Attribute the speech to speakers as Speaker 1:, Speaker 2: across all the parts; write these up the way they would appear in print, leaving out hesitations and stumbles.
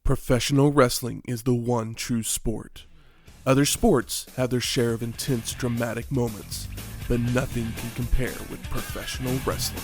Speaker 1: Professional wrestling is the one true sport. Other sports have their share of intense, dramatic moments, but nothing can compare with professional wrestling.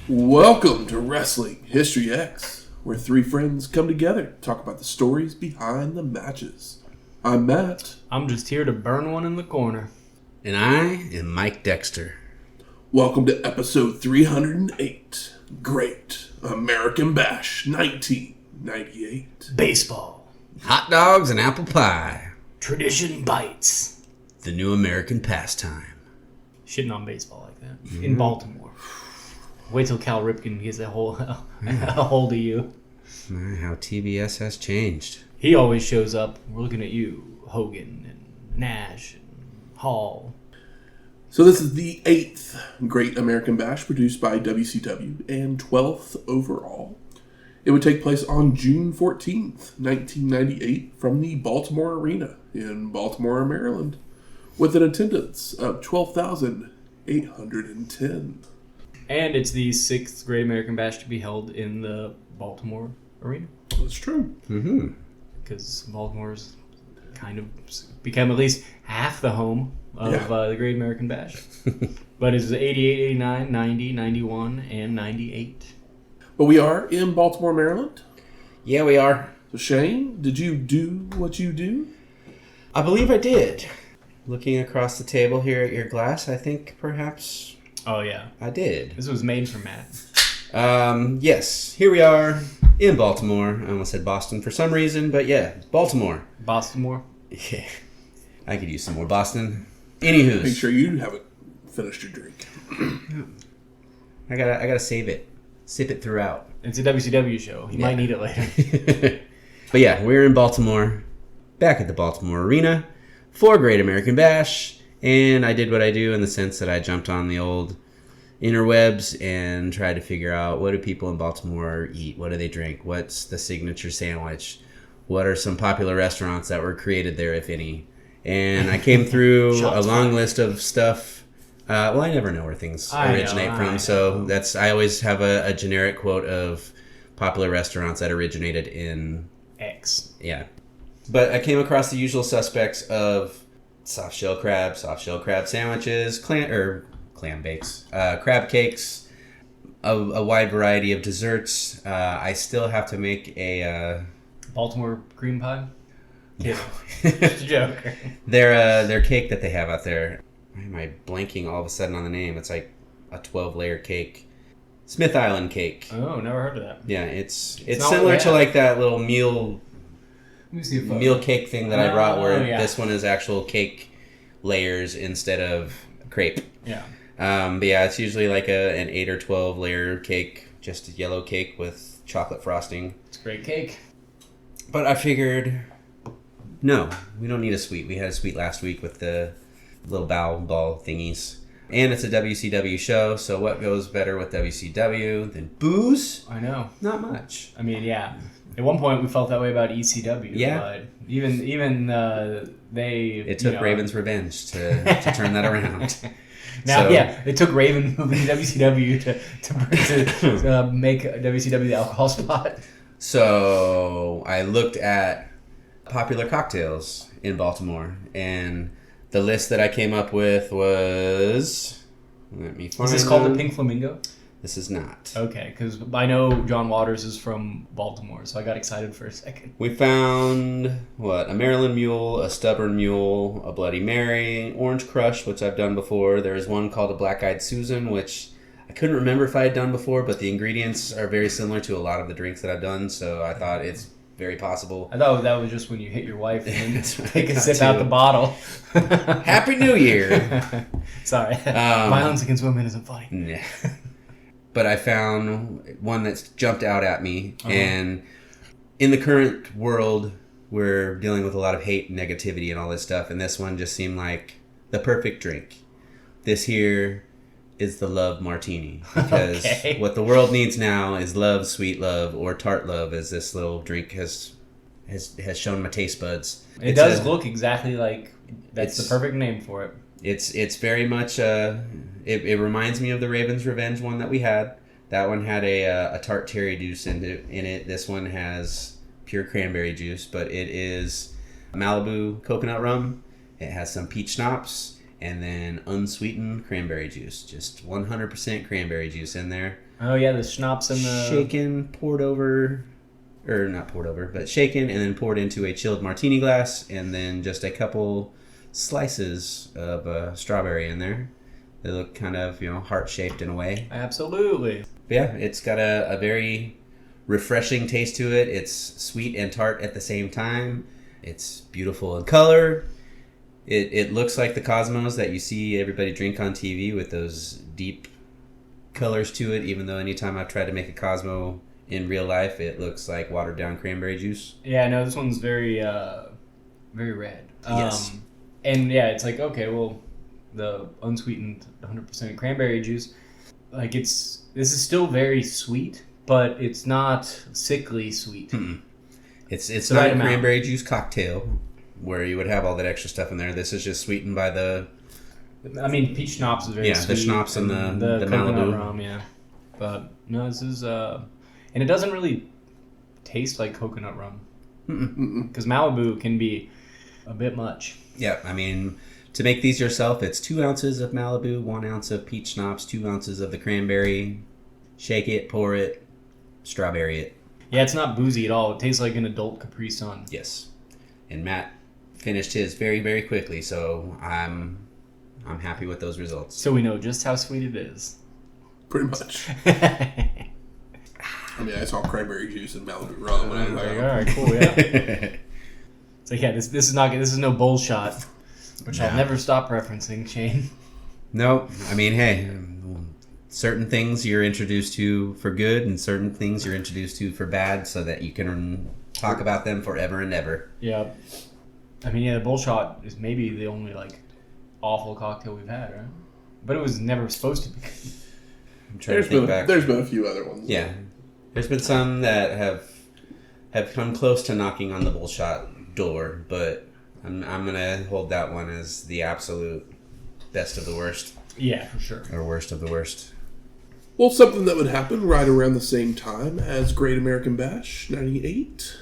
Speaker 1: Welcome to Wrestling History X, where three friends come together to talk about the stories behind the matches. I'm Matt.
Speaker 2: I'm just here to burn one in the corner.
Speaker 3: And I am Mike Dexter.
Speaker 1: Welcome to episode 308, Great American Bash 1998.
Speaker 2: Baseball.
Speaker 3: Hot dogs and apple pie.
Speaker 2: Tradition bites.
Speaker 3: The new American pastime.
Speaker 2: Shitting on baseball like that. In Baltimore. Wait till Cal Ripken gets a hold of you.
Speaker 3: How TBS has changed.
Speaker 2: He always shows up. We're looking at you, Hogan and Nash and Hall.
Speaker 1: So this is the 8th Great American Bash produced by WCW and 12th overall. It would take place on June 14th, 1998 from the Baltimore Arena in Baltimore, Maryland, with an attendance of 12,810.
Speaker 2: And it's the 6th Great American Bash to be held in the Baltimore Arena.
Speaker 1: That's true.
Speaker 2: Because Baltimore's kind of become at least half the home of the Great American Bash. But it's 88, 89, 90, 91, and 98.
Speaker 1: But we are in Baltimore, Maryland.
Speaker 3: Yeah, we are.
Speaker 1: So Shane, did you do what you do?
Speaker 3: I believe I did. Looking across the table here at your glass, I think perhaps...
Speaker 2: Oh, yeah.
Speaker 3: I did.
Speaker 2: This was made for Matt.
Speaker 3: Yes. Here we are in Baltimore. I almost said Boston for some reason, but yeah, Baltimore.
Speaker 2: Baltimore?
Speaker 3: Yeah. I could use some more Boston. Anywho's.
Speaker 1: Make sure you haven't finished your drink.
Speaker 3: I gotta save it. Sip it throughout.
Speaker 2: It's a WCW show. You might need it later.
Speaker 3: But yeah, we're in Baltimore. Back at the Baltimore Arena for Great American Bash. And I did what I do in the sense that I jumped on the old interwebs and tried to figure out, what do people in Baltimore eat? What do they drink? What's the signature sandwich? What are some popular restaurants that were created there, if any? And I came through a long list of stuff. Well, I never know where things originate from, so I always have a generic quote of popular restaurants that originated in
Speaker 2: X.
Speaker 3: Yeah. But I came across the usual suspects of soft shell crab sandwiches, clam bakes, crab cakes, a wide variety of desserts. I still have to make a
Speaker 2: Baltimore cream pie.
Speaker 3: No.
Speaker 2: Just a joke.
Speaker 3: Their cake that they have out there. Why am I blanking all of a sudden on the name? It's like a 12-layer cake. Smith Island cake.
Speaker 2: Oh, never heard of that.
Speaker 3: Yeah, it's similar to like that little meal cake thing that I brought, where this one is actual cake layers instead of crepe.
Speaker 2: Yeah.
Speaker 3: But yeah, it's usually like an 8 or 12 layer cake, just a yellow cake with chocolate frosting.
Speaker 2: It's a great cake.
Speaker 3: But I figured, no, we don't need a sweet. We had a sweet last week with the little bow ball thingies. And it's a WCW show, so what goes better with WCW than booze?
Speaker 2: I know.
Speaker 3: Not much.
Speaker 2: I mean, yeah. At one point, we felt that way about ECW.
Speaker 3: Yeah.
Speaker 2: But even they...
Speaker 3: It took Raven's Revenge to turn that around.
Speaker 2: Now, it took Raven moving to WCW to make WCW the alcohol spot.
Speaker 3: So I looked at popular cocktails in Baltimore, and the list that I came up with was... Let me find
Speaker 2: Is this called the Pink Flamingo?
Speaker 3: This is not.
Speaker 2: Okay, because I know John Waters is from Baltimore, so I got excited for a second.
Speaker 3: We found, a Maryland Mule, a Stubborn Mule, a Bloody Mary, Orange Crush, which I've done before. There is one called a Black Eyed Susan, which I couldn't remember if I had done before, but the ingredients are very similar to a lot of the drinks that I've done, so I thought it's very possible.
Speaker 2: I thought that was just when you hit your wife and take a sip out the bottle.
Speaker 3: Happy New Year!
Speaker 2: Sorry. Violence against women isn't funny.
Speaker 3: Nah. But I found one that's jumped out at me, and in the current world, we're dealing with a lot of hate and negativity and all this stuff, and this one just seemed like the perfect drink. This here is the love martini. Because what the world needs now is love, sweet love, or tart love, as this little drink has shown my taste buds.
Speaker 2: It does look exactly like that's the perfect name for it.
Speaker 3: It's very much it reminds me of the Raven's Revenge one that we had. That one had a tart cherry juice in it. This one has pure cranberry juice, but it is Malibu coconut rum. It has some peach schnapps and then unsweetened cranberry juice. Just 100% cranberry juice in there.
Speaker 2: Oh yeah, the schnapps and the
Speaker 3: shaken, poured over, or not poured over, but shaken and then poured into a chilled martini glass, and then just a couple slices of strawberry in there. They look kind of, heart-shaped in a way.
Speaker 2: Absolutely.
Speaker 3: But yeah, it's got a very refreshing taste to it. It's sweet and tart at the same time. It's beautiful in color. It looks like the Cosmos that you see everybody drink on TV with those deep colors to it, even though anytime I've tried to make a Cosmo in real life, it looks like watered-down cranberry juice.
Speaker 2: Yeah, no, this one's very, very red.
Speaker 3: Yes.
Speaker 2: And yeah, it's like, okay, well, the unsweetened 100% cranberry juice, like this is still very sweet, but it's not sickly sweet.
Speaker 3: Mm-mm. It's not a cranberry juice cocktail where you would have all that extra stuff in there. This is just sweetened by
Speaker 2: peach schnapps is very sweet.
Speaker 3: Yeah, the schnapps and the
Speaker 2: coconut
Speaker 3: Malibu
Speaker 2: rum, yeah. But no, this is and it doesn't really taste like coconut rum because Malibu can be a bit much.
Speaker 3: Yeah, to make these yourself, it's 2 ounces of Malibu, 1 ounce of peach schnapps, 2 ounces of the cranberry. Shake it, pour it, strawberry it.
Speaker 2: Yeah, it's not boozy at all. It tastes like an adult Capri Sun.
Speaker 3: Yes, and Matt finished his very, very quickly, so I'm happy with those results.
Speaker 2: So we know just how sweet it is.
Speaker 1: Pretty much. I saw cranberry juice and Malibu rum.
Speaker 2: All right, cool, yeah. So yeah, this is no bull shot, which I'll never stop referencing, Shane.
Speaker 3: No, hey, certain things you're introduced to for good and certain things you're introduced to for bad so that you can talk about them forever and ever.
Speaker 2: Yeah. The bull shot is maybe the only, awful cocktail we've had, right? But it was never supposed to be.
Speaker 3: I'm trying to think back.
Speaker 1: There's been a few other ones.
Speaker 3: Yeah. There's been some that have come close to knocking on the bull shot door, but I'm going to hold that one as the absolute best of the worst.
Speaker 2: Yeah, for sure.
Speaker 3: Or worst of the worst.
Speaker 1: Well, something that would happen right around the same time as Great American Bash, 98.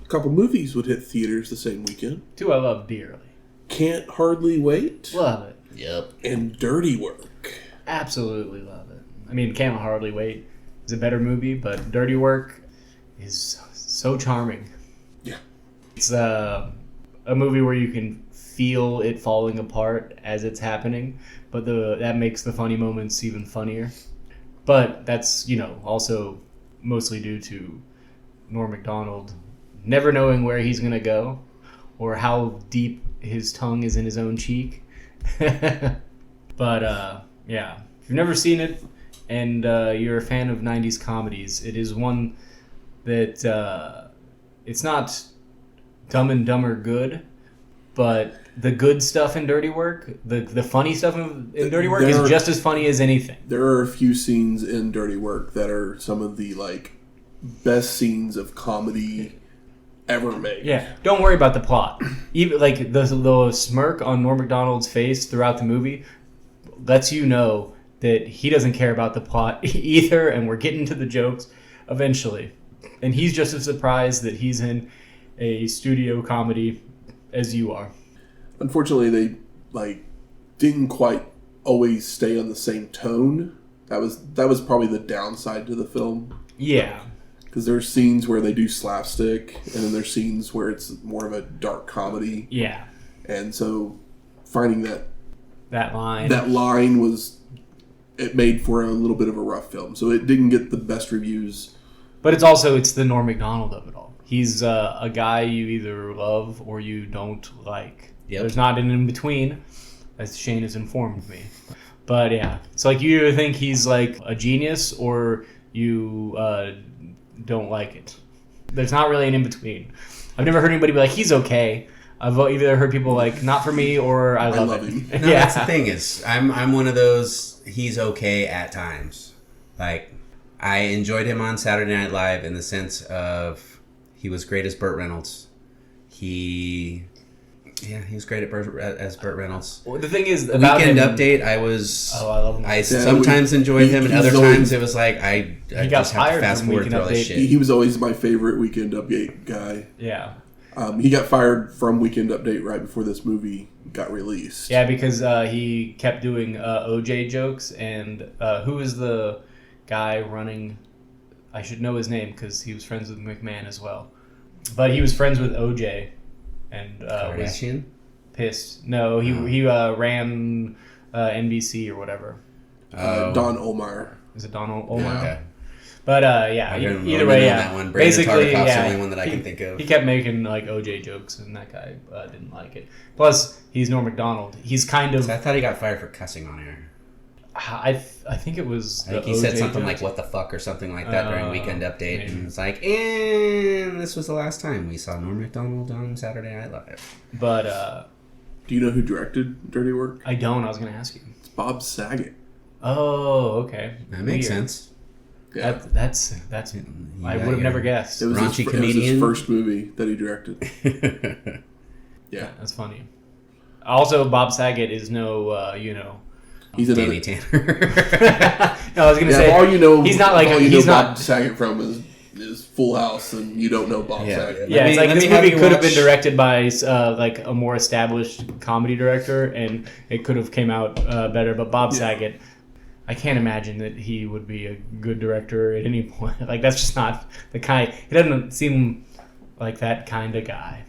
Speaker 1: A couple movies would hit theaters the same weekend.
Speaker 2: 2 I love dearly.
Speaker 1: Can't Hardly Wait.
Speaker 2: Love it.
Speaker 3: Yep.
Speaker 1: And Dirty Work.
Speaker 2: Absolutely love it. Can't Hardly Wait is a better movie, but Dirty Work is so charming.
Speaker 1: Yeah.
Speaker 2: It's a movie where you can feel it falling apart as it's happening, but that makes the funny moments even funnier. But that's, also mostly due to Norm Macdonald never knowing where he's going to go or how deep his tongue is in his own cheek. But, yeah, if you've never seen it and you're a fan of 90s comedies, it is one that it's not Dumb and Dumber good, but the good stuff in Dirty Work, the funny stuff in Dirty Work is just as funny as anything.
Speaker 1: There are a few scenes in Dirty Work that are some of the best scenes of comedy ever made.
Speaker 2: Yeah, don't worry about the plot. Even the smirk on Norm Macdonald's face throughout the movie lets you know that he doesn't care about the plot either, and we're getting to the jokes eventually. And he's just as surprised that he's in a studio comedy as you are.
Speaker 1: Unfortunately, they didn't quite always stay on the same tone. That was probably the downside to the film.
Speaker 2: Yeah.
Speaker 1: Because there's scenes where they do slapstick, and then there's scenes where it's more of a dark comedy.
Speaker 2: Yeah.
Speaker 1: And so finding
Speaker 2: that line
Speaker 1: it made for a little bit of a rough film. So it didn't get the best reviews.
Speaker 2: But it's the Norm Macdonald of it all. He's a guy you either love or you don't like.
Speaker 3: Yep.
Speaker 2: There's not an in-between, as Shane has informed me. But yeah, it's you either think he's a genius or you don't like it. There's not really an in-between. I've never heard anybody be he's okay. I've either heard people not for me or I love it.
Speaker 3: No, yeah. That's the thing is, I'm one of those, he's okay at times. Like, I enjoyed him on Saturday Night Live in the sense of he was great as Burt Reynolds. He was great as Burt Reynolds.
Speaker 2: Well, the thing is about
Speaker 3: Weekend
Speaker 2: him,
Speaker 3: Update, I love him. I sometimes enjoyed him, and other times it was like I just have to fast forward through all this shit.
Speaker 1: He was always my favorite Weekend Update guy.
Speaker 2: Yeah.
Speaker 1: He got fired from Weekend Update right before this movie got released.
Speaker 2: Yeah, because he kept doing OJ jokes, and who is the guy running? I should know his name because he was friends with McMahon as well. But he was friends with OJ, and was pissed. No, he ran NBC or whatever.
Speaker 1: Don Omar.
Speaker 2: Is it Don Omar?
Speaker 3: Yeah. Okay.
Speaker 2: But either way,
Speaker 3: that one.
Speaker 2: Basically,
Speaker 3: the only one that I can think of.
Speaker 2: He kept making like OJ jokes, and that guy didn't like it. Plus, he's Norm Macdonald. He's kind of.
Speaker 3: So I thought he got fired for cussing on air.
Speaker 2: I think it was.
Speaker 3: I think he said something like "what the fuck" or something like that during Weekend Update, maybe. And it's like, and this was the last time we saw Norm Macdonald on Saturday Night Live.
Speaker 2: But
Speaker 1: do you know who directed Dirty Work?
Speaker 2: I don't. I was going to ask you.
Speaker 1: It's Bob Saget.
Speaker 2: Oh, okay.
Speaker 3: That makes sense.
Speaker 1: Yeah.
Speaker 2: That's I would have never guessed.
Speaker 1: It was
Speaker 3: raunchy
Speaker 1: his,
Speaker 3: comedian.
Speaker 1: It was his first movie that he directed. Yeah,
Speaker 2: that's funny. Also, Bob Saget is no,
Speaker 1: he's in
Speaker 3: Danny Tanner.
Speaker 2: No, I was gonna say
Speaker 1: all you know.
Speaker 2: He's not like
Speaker 1: he's
Speaker 2: not
Speaker 1: Bob Saget from is Full House, and you don't know Bob Saget.
Speaker 2: Yeah, it's like this movie could have been directed by like a more established comedy director, and it could have came out better. But Bob Saget. I can't imagine that he would be a good director at any point. Like, that's just not the kind. He doesn't seem like that kind of guy.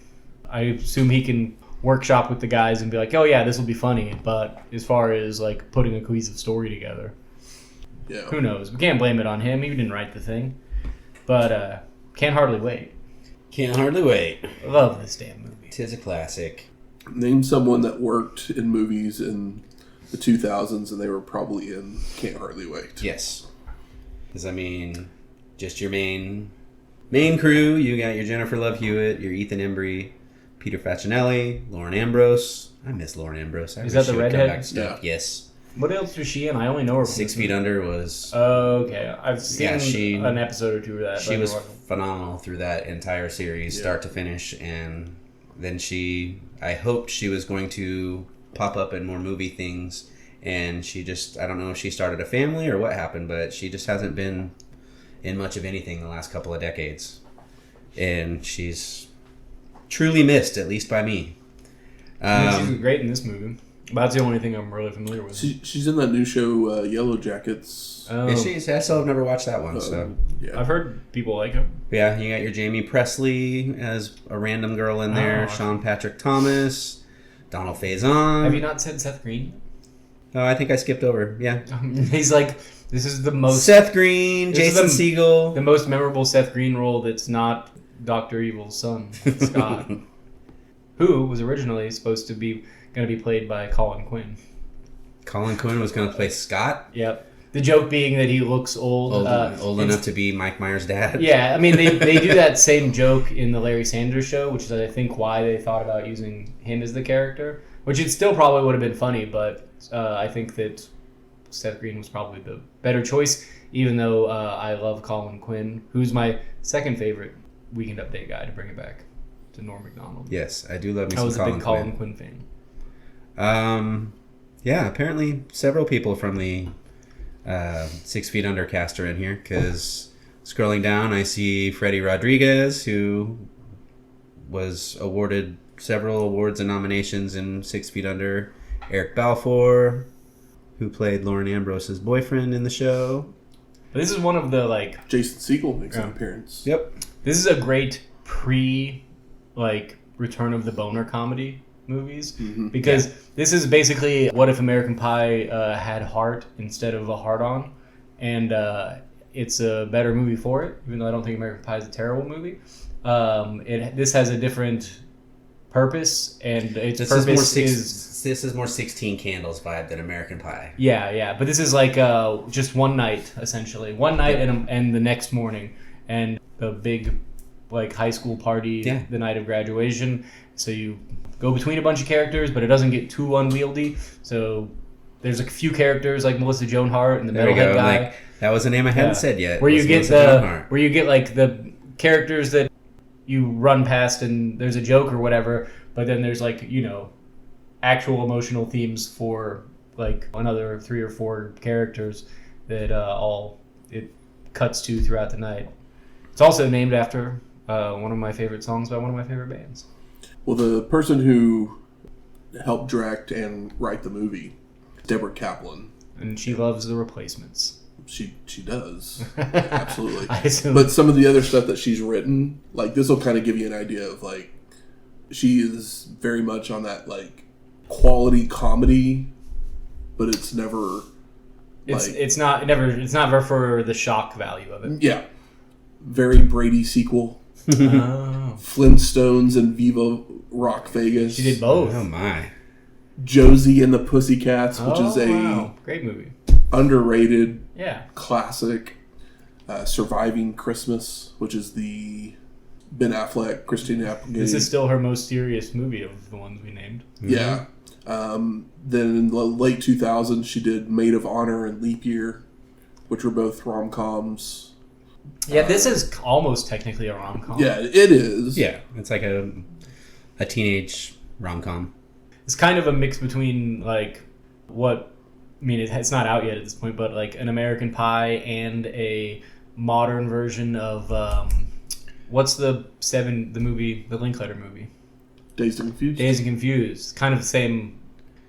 Speaker 2: I assume he can workshop with the guys and be like, oh yeah, this will be funny. But as far as like putting a cohesive story together, who knows? We can't blame it on him. He didn't write the thing. But can't hardly wait.
Speaker 3: Can't hardly wait.
Speaker 2: I love this damn movie.
Speaker 3: 'Tis a classic.
Speaker 1: Name someone that worked in movies in the 2000s, and they were probably in Can't Hardly Wait.
Speaker 3: Yes. Because, I mean, just your main crew. You got your Jennifer Love Hewitt, your Ethan Embry, Peter Facinelli, Lauren Ambrose. I miss Lauren Ambrose.
Speaker 2: Is that the redhead?
Speaker 1: Yeah.
Speaker 3: Yes.
Speaker 2: What else was she in? I only know her from
Speaker 3: 6 Feet Under was...
Speaker 2: Oh, okay. I've seen an episode or two of that.
Speaker 3: She was phenomenal through that entire series, start to finish, and then I hoped she was going to pop up in more movie things, and she just, I don't know if she started a family or what happened, but she just hasn't been in much of anything the last couple of decades, and she's truly missed, at least by me.
Speaker 2: She's great in this movie, but that's the only thing I'm really familiar with.
Speaker 1: She's in that new show Yellow Jackets.
Speaker 3: Is she? I still have never watched that one. So
Speaker 2: I've heard people like it.
Speaker 3: Yeah, you got your Jamie Presley as a random girl in there, Sean Patrick Thomas, Donald Faison.
Speaker 2: Have you not said Seth Green?
Speaker 3: Oh, I think I skipped over. Yeah.
Speaker 2: He's like, this is the most...
Speaker 3: Seth Green, Jason Segel.
Speaker 2: The most memorable Seth Green role that's not Dr. Evil's son, Scott. Who was originally supposed to be going to be played by Colin Quinn.
Speaker 3: Colin Quinn was going to play Scott?
Speaker 2: Yep. The joke being that he looks old.
Speaker 3: Old enough to be Mike Myers' dad.
Speaker 2: Yeah, I mean, they do that same joke in the Larry Sanders Show, which is, I think, why they thought about using him as the character. Which it still probably would have been funny, but I think that Seth Green was probably the better choice, even though I love Colin Quinn, who's my second favorite Weekend Update guy, to bring it back to Norm Macdonald.
Speaker 3: Yes, I do love me
Speaker 2: some Colin Quinn. I was a big Colin Quinn fan.
Speaker 3: Yeah, apparently several people from the 6 Feet Under cast are in here, because scrolling down I see Freddie Rodriguez, who was awarded several awards and nominations in 6 Feet Under. Eric Balfour, who played Lauren Ambrose's boyfriend in the show.
Speaker 2: But this is one of the, like...
Speaker 1: Jason Segel makes an appearance.
Speaker 3: Yep.
Speaker 2: This is a great Return of the Boner comedy movies. Mm-hmm. Because this is basically what if American Pie had Hart instead of a Hart-on. And it's a better movie for it, even though I don't think American Pie is a terrible movie. This has a different purpose, and its purpose is...
Speaker 3: This is more 16 Candles vibe than American Pie.
Speaker 2: Yeah, but this is like just one night, essentially. One night and the next morning. And the big like high school party the night of graduation. So you go between a bunch of characters, but it doesn't get too unwieldy. So there's a few characters like Melissa Joan Hart and the
Speaker 3: There we
Speaker 2: metalhead
Speaker 3: go.
Speaker 2: guy.
Speaker 3: Like, that was a name I hadn't said yet.
Speaker 2: Where you
Speaker 3: was
Speaker 2: get
Speaker 3: Melissa Joan Hart.
Speaker 2: where you get like the characters that you run past and there's a joke or whatever, but then there's like, you know, actual emotional themes for like another 3 or 4 characters that all it cuts to throughout the night. It's also named after one of my favorite songs by one of my favorite bands.
Speaker 1: Well, the person who helped direct and write the movie, Deborah Kaplan.
Speaker 2: And she loves The Replacements.
Speaker 1: She does. Absolutely.
Speaker 2: I assume.
Speaker 1: But some of the other stuff that she's written, like this will kind of give you an idea of like, she is very much on that like quality comedy, but it's never
Speaker 2: it's not for the shock value of it.
Speaker 1: Yeah. Very Brady sequel.
Speaker 2: Oh.
Speaker 1: Flintstones and Viva Rock Vegas.
Speaker 2: She did both.
Speaker 3: Oh my.
Speaker 1: Josie and the Pussycats, which is a
Speaker 2: wow. Great movie.
Speaker 1: underrated
Speaker 2: Yeah.
Speaker 1: classic. Surviving Christmas, which is the Ben Affleck, Christina Applegate.
Speaker 2: This is still her most serious movie of the ones we named.
Speaker 1: Yeah. Then in the late 2000s, she did Maid of Honor and Leap Year, which were both rom-coms.
Speaker 2: Yeah, this is almost technically a rom-com.
Speaker 1: Yeah, it is.
Speaker 3: Yeah, it's like a teenage rom-com.
Speaker 2: It's kind of a mix between like it's not out yet at this point, but like an American Pie and a modern version of what's the Linklater movie?
Speaker 1: Dazed and Confused.
Speaker 2: Dazed and Confused. Kind of the same.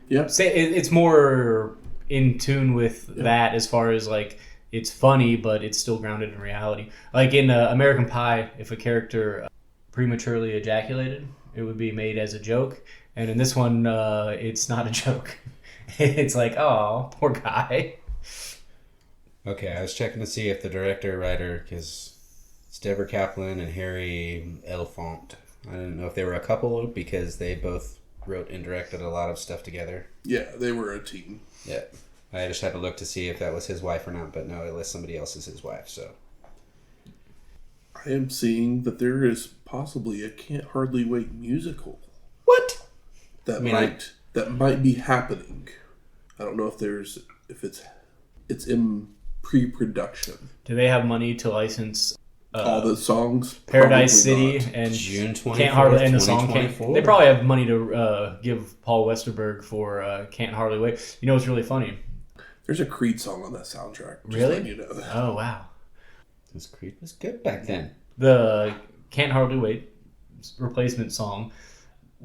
Speaker 1: Yeah.
Speaker 2: It's more in tune with that as far as like it's funny, but it's still grounded in reality. Like in American Pie, if a character prematurely ejaculated, it would be made as a joke. And in this one, it's not a joke. It's like, oh, poor guy.
Speaker 3: Okay, I was checking to see if the director, writer, because it's Deborah Kaplan and Harry Elfont. I didn't know if they were a couple because they both wrote and directed a lot of stuff together.
Speaker 1: Yeah, they were a team.
Speaker 3: Yeah. I just had to look to see if that was his wife or not, but no, it lists somebody else as his wife, so.
Speaker 1: I am seeing that there is possibly a Can't Hardly Wait musical.
Speaker 3: What?
Speaker 1: That might be happening. I don't know if it's in pre-production.
Speaker 2: Do they have money to license
Speaker 1: all the songs?
Speaker 2: Paradise
Speaker 1: Probably
Speaker 2: City
Speaker 1: not.
Speaker 2: and
Speaker 3: June 24th,
Speaker 2: Can't Hardly and the song can't.
Speaker 3: 2024?
Speaker 2: They probably have money to give Paul Westerberg for Can't Hardly Wait. You know what's really funny?
Speaker 1: There's a Creed song on that soundtrack. Just
Speaker 2: Really?
Speaker 1: letting you know that.
Speaker 2: Oh wow.
Speaker 3: This Creed was good back then.
Speaker 2: The Can't Hardly Wait replacement song.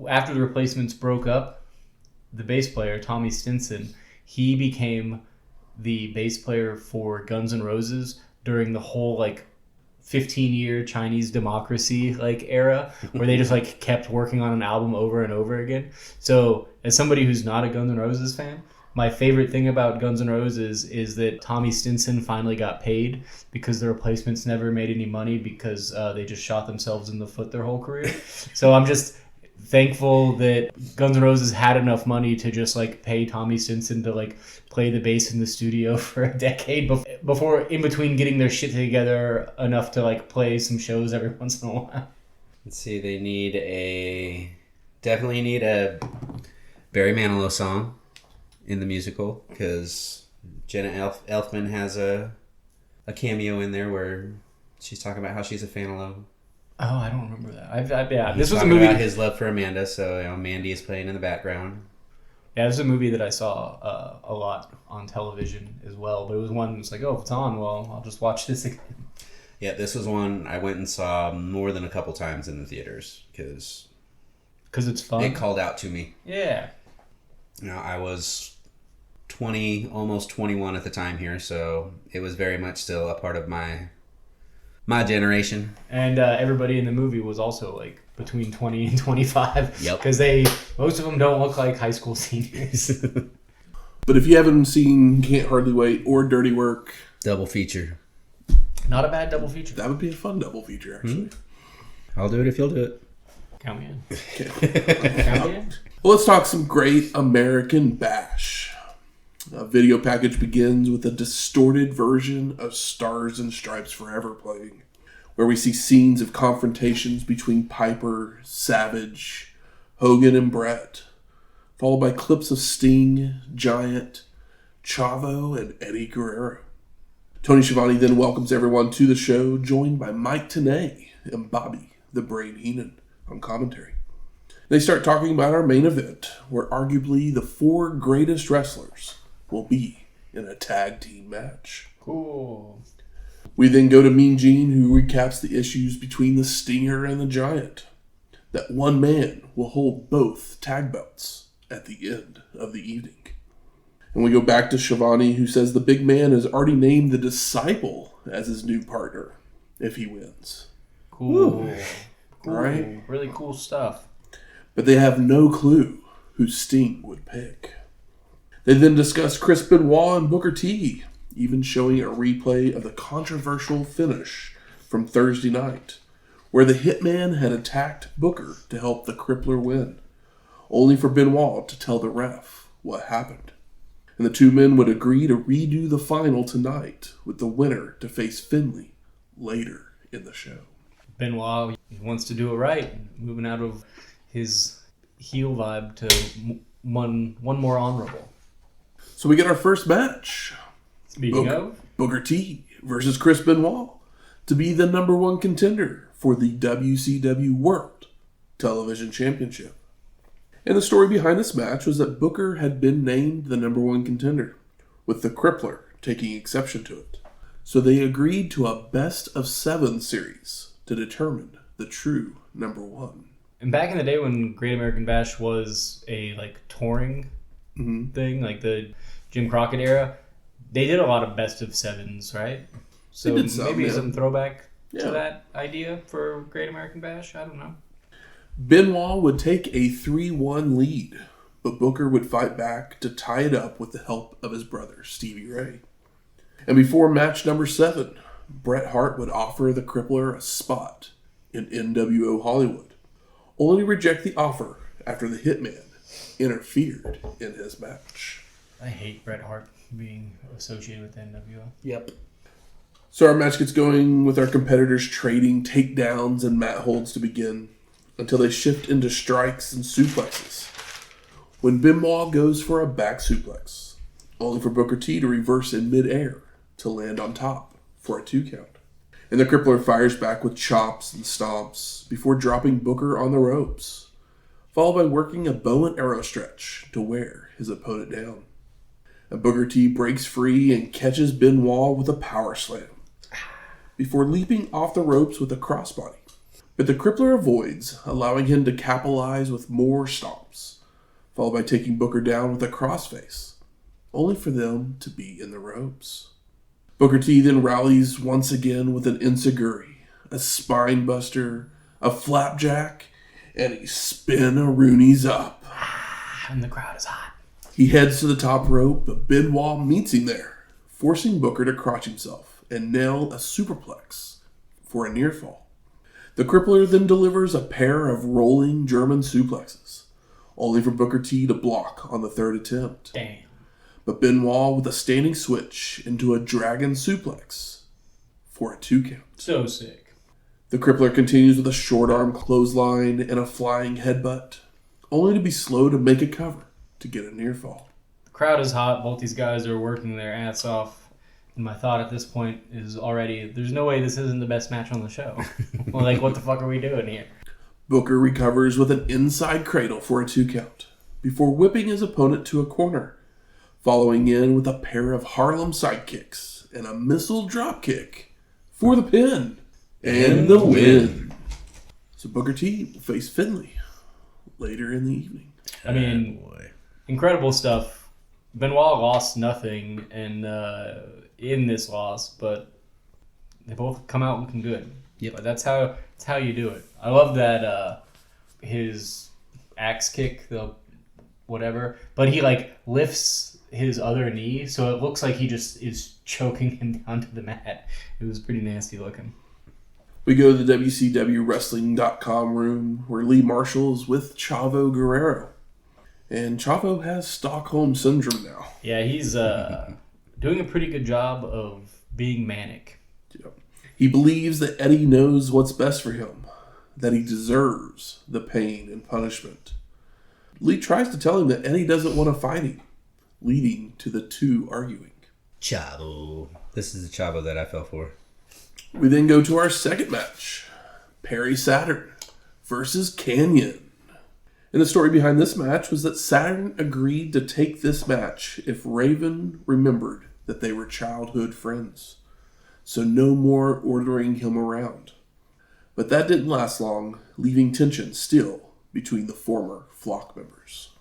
Speaker 2: After the Replacements broke up, the bass player Tommy Stinson, he became the bass player for Guns N' Roses during the whole like 15-year Chinese democracy like era where they just like kept working on an album over and over again. So as somebody who's not a Guns N' Roses fan, my favorite thing about Guns N' Roses is that Tommy Stinson finally got paid because the Replacements never made any money because they just shot themselves in the foot their whole career. So I'm just thankful that Guns N' Roses had enough money to just like pay Tommy Stinson to like play the bass in the studio for a decade before in between getting their shit together enough to like play some shows every once in a while.
Speaker 3: Let's see, they definitely need a Barry Manilow song in the musical because Jenna Elfman has a cameo in there where she's talking about how she's a fan of Lowe.
Speaker 2: Oh, I don't remember that. This
Speaker 3: He's
Speaker 2: was a
Speaker 3: talking
Speaker 2: movie.
Speaker 3: about his love for Amanda, so Mandy is playing in the background.
Speaker 2: Yeah, this is a movie that I saw a lot on television as well. But it was one that's like, oh, if it's on, well, I'll just watch this again.
Speaker 3: Yeah, this was one I went and saw more than a couple times in the theaters because
Speaker 2: it's fun.
Speaker 3: it called out to me.
Speaker 2: Yeah.
Speaker 3: I was 20, almost 21 at the time here, so it was very much still a part of my generation.
Speaker 2: And everybody in the movie was also like between 20 and 25.
Speaker 3: Yep.
Speaker 2: Because most of them don't look like high school seniors.
Speaker 1: But if you haven't seen Can't Hardly Wait or Dirty Work,
Speaker 3: Double feature.
Speaker 2: Not a bad double feature.
Speaker 1: that would be a fun double feature, actually.
Speaker 3: I'll do it if you'll do it.
Speaker 2: Count me in.
Speaker 1: Okay.
Speaker 2: Count me in.
Speaker 1: Well, let's talk some Great American Bash. A video package begins with a distorted version of Stars and Stripes Forever playing, where we see scenes of confrontations between Piper, Savage, Hogan, and Bret, followed by clips of Sting, Giant, Chavo and Eddie Guerrero. Tony Schiavone then welcomes everyone to the show, joined by Mike Tenay and Bobby the Brain Heenan on commentary. They start talking about our main event, where arguably the 4 greatest wrestlers will be in a tag team match.
Speaker 2: Cool.
Speaker 1: We then go to Mean Gene, who recaps the issues between the Stinger and the Giant. That one man will hold both tag belts at the end of the evening. And we go back to Schiavone, who says the big man has already named the Disciple as his new partner if he wins.
Speaker 2: Cool. Cool.
Speaker 1: Right?
Speaker 2: Really cool stuff.
Speaker 1: But they have no clue who Sting would pick. They then discuss Chris Benoit and Booker T, even showing a replay of the controversial finish from Thursday night, where the Hitman had attacked Booker to help the Crippler win, only for Benoit to tell the ref what happened. And the 2 men would agree to redo the final tonight, with the winner to face Finlay later in the show.
Speaker 2: Benoit wants to do it right, moving out of his heel vibe to one more honorable.
Speaker 1: So we get our first match.
Speaker 2: Speaking of,
Speaker 1: Booker T versus Chris Benoit to be the number 1 contender for the WCW World Television Championship. And the story behind this match was that Booker had been named the number 1 contender, with the Crippler taking exception to it. So they agreed to a best of 7 series to determine the true number 1.
Speaker 2: and back in the day when Great American Bash was a touring thing, like the Jim Crockett era, they did a lot of best of 7s, right? So maybe some throwback to that idea for Great American Bash. I don't know.
Speaker 1: Benoit would take a 3-1 lead, but Booker would fight back to tie it up with the help of his brother, Stevie Ray. And before match number 7, Bret Hart would offer the Crippler a spot in NWO Hollywood, only to reject the offer after the Hitman interfered in his match.
Speaker 2: I hate Bret Hart being associated with NWO.
Speaker 1: Yep. So our match gets going with our competitors trading takedowns and mat holds to begin, until they shift into strikes and suplexes, when Benoit goes for a back suplex, only for Booker T to reverse in midair to land on top for a 2 count. And the Crippler fires back with chops and stomps before dropping Booker on the ropes, followed by working a bow and arrow stretch to wear his opponent down. And Booker T breaks free and catches Benoit with a power slam, before leaping off the ropes with a crossbody. But the Crippler avoids, allowing him to capitalize with more stomps, followed by taking Booker down with a crossface, only for them to be in the ropes. Booker T then rallies once again with an enziguri, a spine buster, a flapjack, and a spin-a-roonies up.
Speaker 2: And the crowd is hot.
Speaker 1: He heads to the top rope, but Benoit meets him there, forcing Booker to crotch himself and nail a superplex for a near fall. The Crippler then delivers a pair of rolling German suplexes, only for Booker T to block on the 3rd attempt.
Speaker 2: Damn.
Speaker 1: But Benoit with a standing switch into a dragon suplex for a 2 count.
Speaker 2: So sick.
Speaker 1: The Crippler continues with a short arm clothesline and a flying headbutt, only to be slow to make a cover to get a near fall.
Speaker 2: The crowd is hot. Both these guys are working their ass off. And my thought at this point is already, there's no way this isn't the best match on the show. Well, what the fuck are we doing here?
Speaker 1: Booker recovers with an inside cradle for a 2 count, before whipping his opponent to a corner, following in with a pair of Harlem sidekicks and a missile dropkick for the pin and the win. So Booker T will face Finlay later in the evening.
Speaker 2: I mean, incredible stuff. Benoit lost nothing in this loss, but they both come out looking good.
Speaker 3: Yep.
Speaker 2: But that's how you do it. I love that his axe kick, the whatever, but he lifts his other knee, so it looks like he just is choking him down to the mat. It was pretty nasty looking.
Speaker 1: We go to the WCWWrestling.com room where Lee Marshall is with Chavo Guerrero. And Chavo has Stockholm Syndrome now.
Speaker 2: Yeah, he's doing a pretty good job of being manic.
Speaker 1: Yep. He believes that Eddie knows what's best for him, that he deserves the pain and punishment. Lee tries to tell him that Eddie doesn't want to fight him, leading to the two arguing.
Speaker 3: Chavo. This is the Chavo that I fell for.
Speaker 1: We then go to our second match. Perry Saturn versus Kanyon. And the story behind this match was that Saturn agreed to take this match if Raven remembered that they were childhood friends. So no more ordering him around. But that didn't last long, leaving tension still between the former flock members.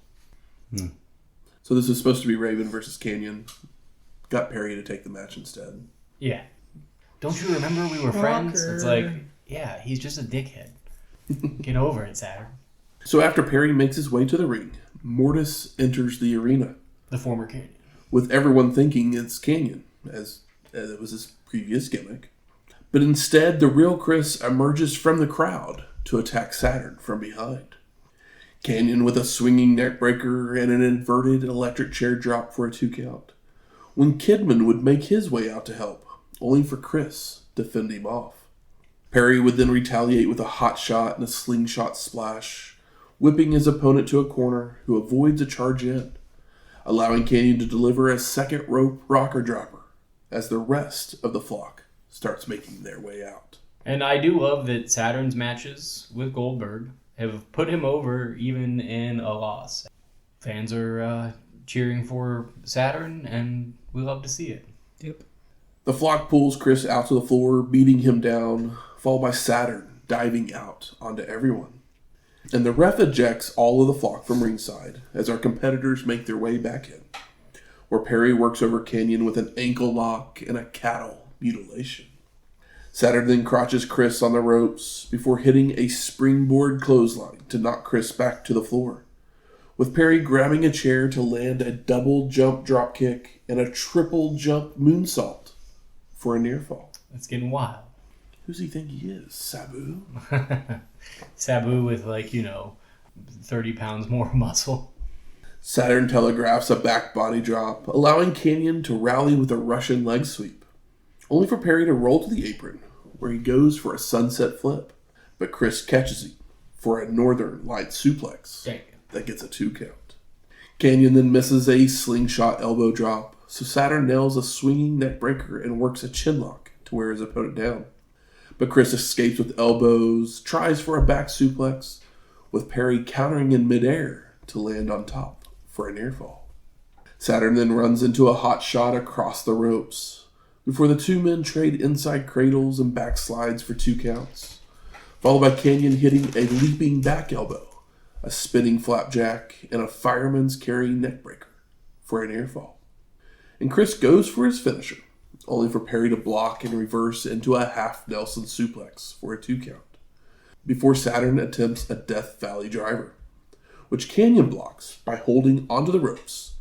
Speaker 1: So this was supposed to be Raven versus Kanyon. Got Perry to take the match instead.
Speaker 2: Yeah. Don't you remember we were friends? It's like, yeah, he's just a dickhead. Get over it, Saturn.
Speaker 1: So after Perry makes his way to the ring, Mortis enters the arena.
Speaker 2: The former Kanyon.
Speaker 1: With everyone thinking it's Kanyon, as it was his previous gimmick. But instead, the real Chris emerges from the crowd to attack Saturn from behind. Kanyon with a swinging neckbreaker and an inverted electric chair drop for a 2 count. When Kidman would make his way out to help, only for Chris to fend him off. Perry would then retaliate with a hot shot and a slingshot splash, whipping his opponent to a corner who avoids a charge in, allowing Kanyon to deliver a second rope rocker dropper as the rest of the flock starts making their way out.
Speaker 2: And I do love that Saturn's matches with Goldberg have put him over even in a loss. Fans are cheering for Saturn, and we love to see it.
Speaker 3: Yep.
Speaker 1: The flock pulls Chris out to the floor, beating him down, followed by Saturn diving out onto everyone. And the ref ejects all of the flock from ringside as our competitors make their way back in, where Perry works over Kanyon with an ankle lock and a cattle mutilation. Saturn then crotches Chris on the ropes before hitting a springboard clothesline to knock Chris back to the floor, with Perry grabbing a chair to land a double jump dropkick and a triple jump moonsault for a near fall.
Speaker 2: It's getting wild.
Speaker 1: Who's he think he is, Sabu?
Speaker 2: Sabu with 30 pounds more muscle.
Speaker 1: Saturn telegraphs a back body drop, allowing Kanyon to rally with a Russian leg sweep, only for Perry to roll to the apron, where he goes for a sunset flip, but Chris catches him for a northern light suplex that gets a 2 count. Kanyon then misses a slingshot elbow drop, so Saturn nails a swinging neck breaker and works a chinlock to wear his opponent down. But Chris escapes with elbows, tries for a back suplex, with Perry countering in midair to land on top for a near fall. Saturn then runs into a hot shot across the ropes, before the two men trade inside cradles and backslides for 2 counts, followed by Kanyon hitting a leaping back elbow, a spinning flapjack, and a fireman's carry neckbreaker for a near fall. And Chris goes for his finisher, only for Perry to block and reverse into a half Nelson suplex for a 2 count, before Saturn attempts a Death Valley driver, which Kanyon blocks by holding onto the ropes,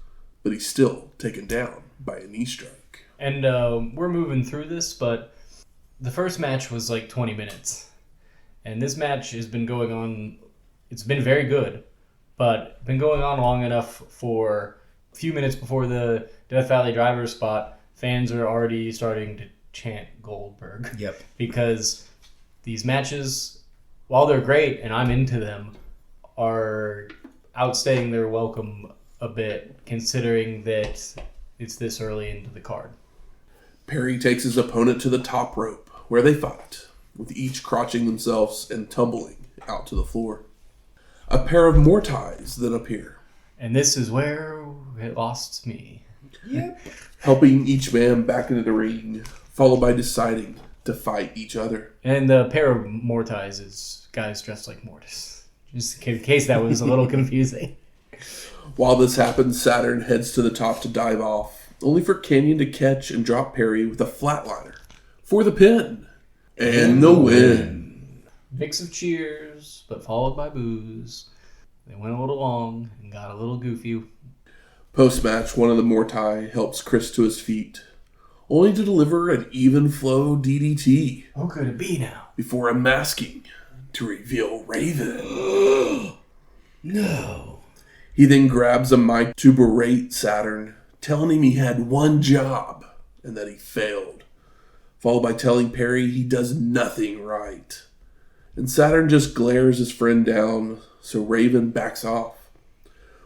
Speaker 1: but he's still taken down by a knee strike.
Speaker 2: And we're moving through this, but the first match was 20 minutes. And this match has been going on, it's been very good, but been going on long enough for a few minutes before the Death Valley driver spot, fans are already starting to chant Goldberg.
Speaker 3: Yep.
Speaker 2: Because these matches, while they're great and I'm into them, are outstaying their welcome a bit, considering that it's this early into the card.
Speaker 1: Perry takes his opponent to the top rope, where they fight, with each crotching themselves and tumbling out to the floor. A pair of mortais then appear.
Speaker 2: And this is where it lost me.
Speaker 3: Yep.
Speaker 1: Helping each man back into the ring, followed by deciding to fight each other.
Speaker 2: And the pair of mortais is guys dressed like Mortis. Just in case that was a little confusing.
Speaker 1: While this happens, Saturn heads to the top to dive off, only for Kanyon to catch and drop Perry with a flatliner for the pin and the win.
Speaker 2: Mix of cheers, but followed by boos. They went a little long and got a little goofy.
Speaker 1: Post-match, one of the Mortai helps Chris to his feet, only to deliver an even flow DDT.
Speaker 2: Who could it be now?
Speaker 1: Before unmasking to reveal Raven.
Speaker 3: No.
Speaker 1: He then grabs a mic to berate Saturn, telling him he had one job and that he failed, followed by telling Perry he does nothing right. And Saturn just glares his friend down, so Raven backs off.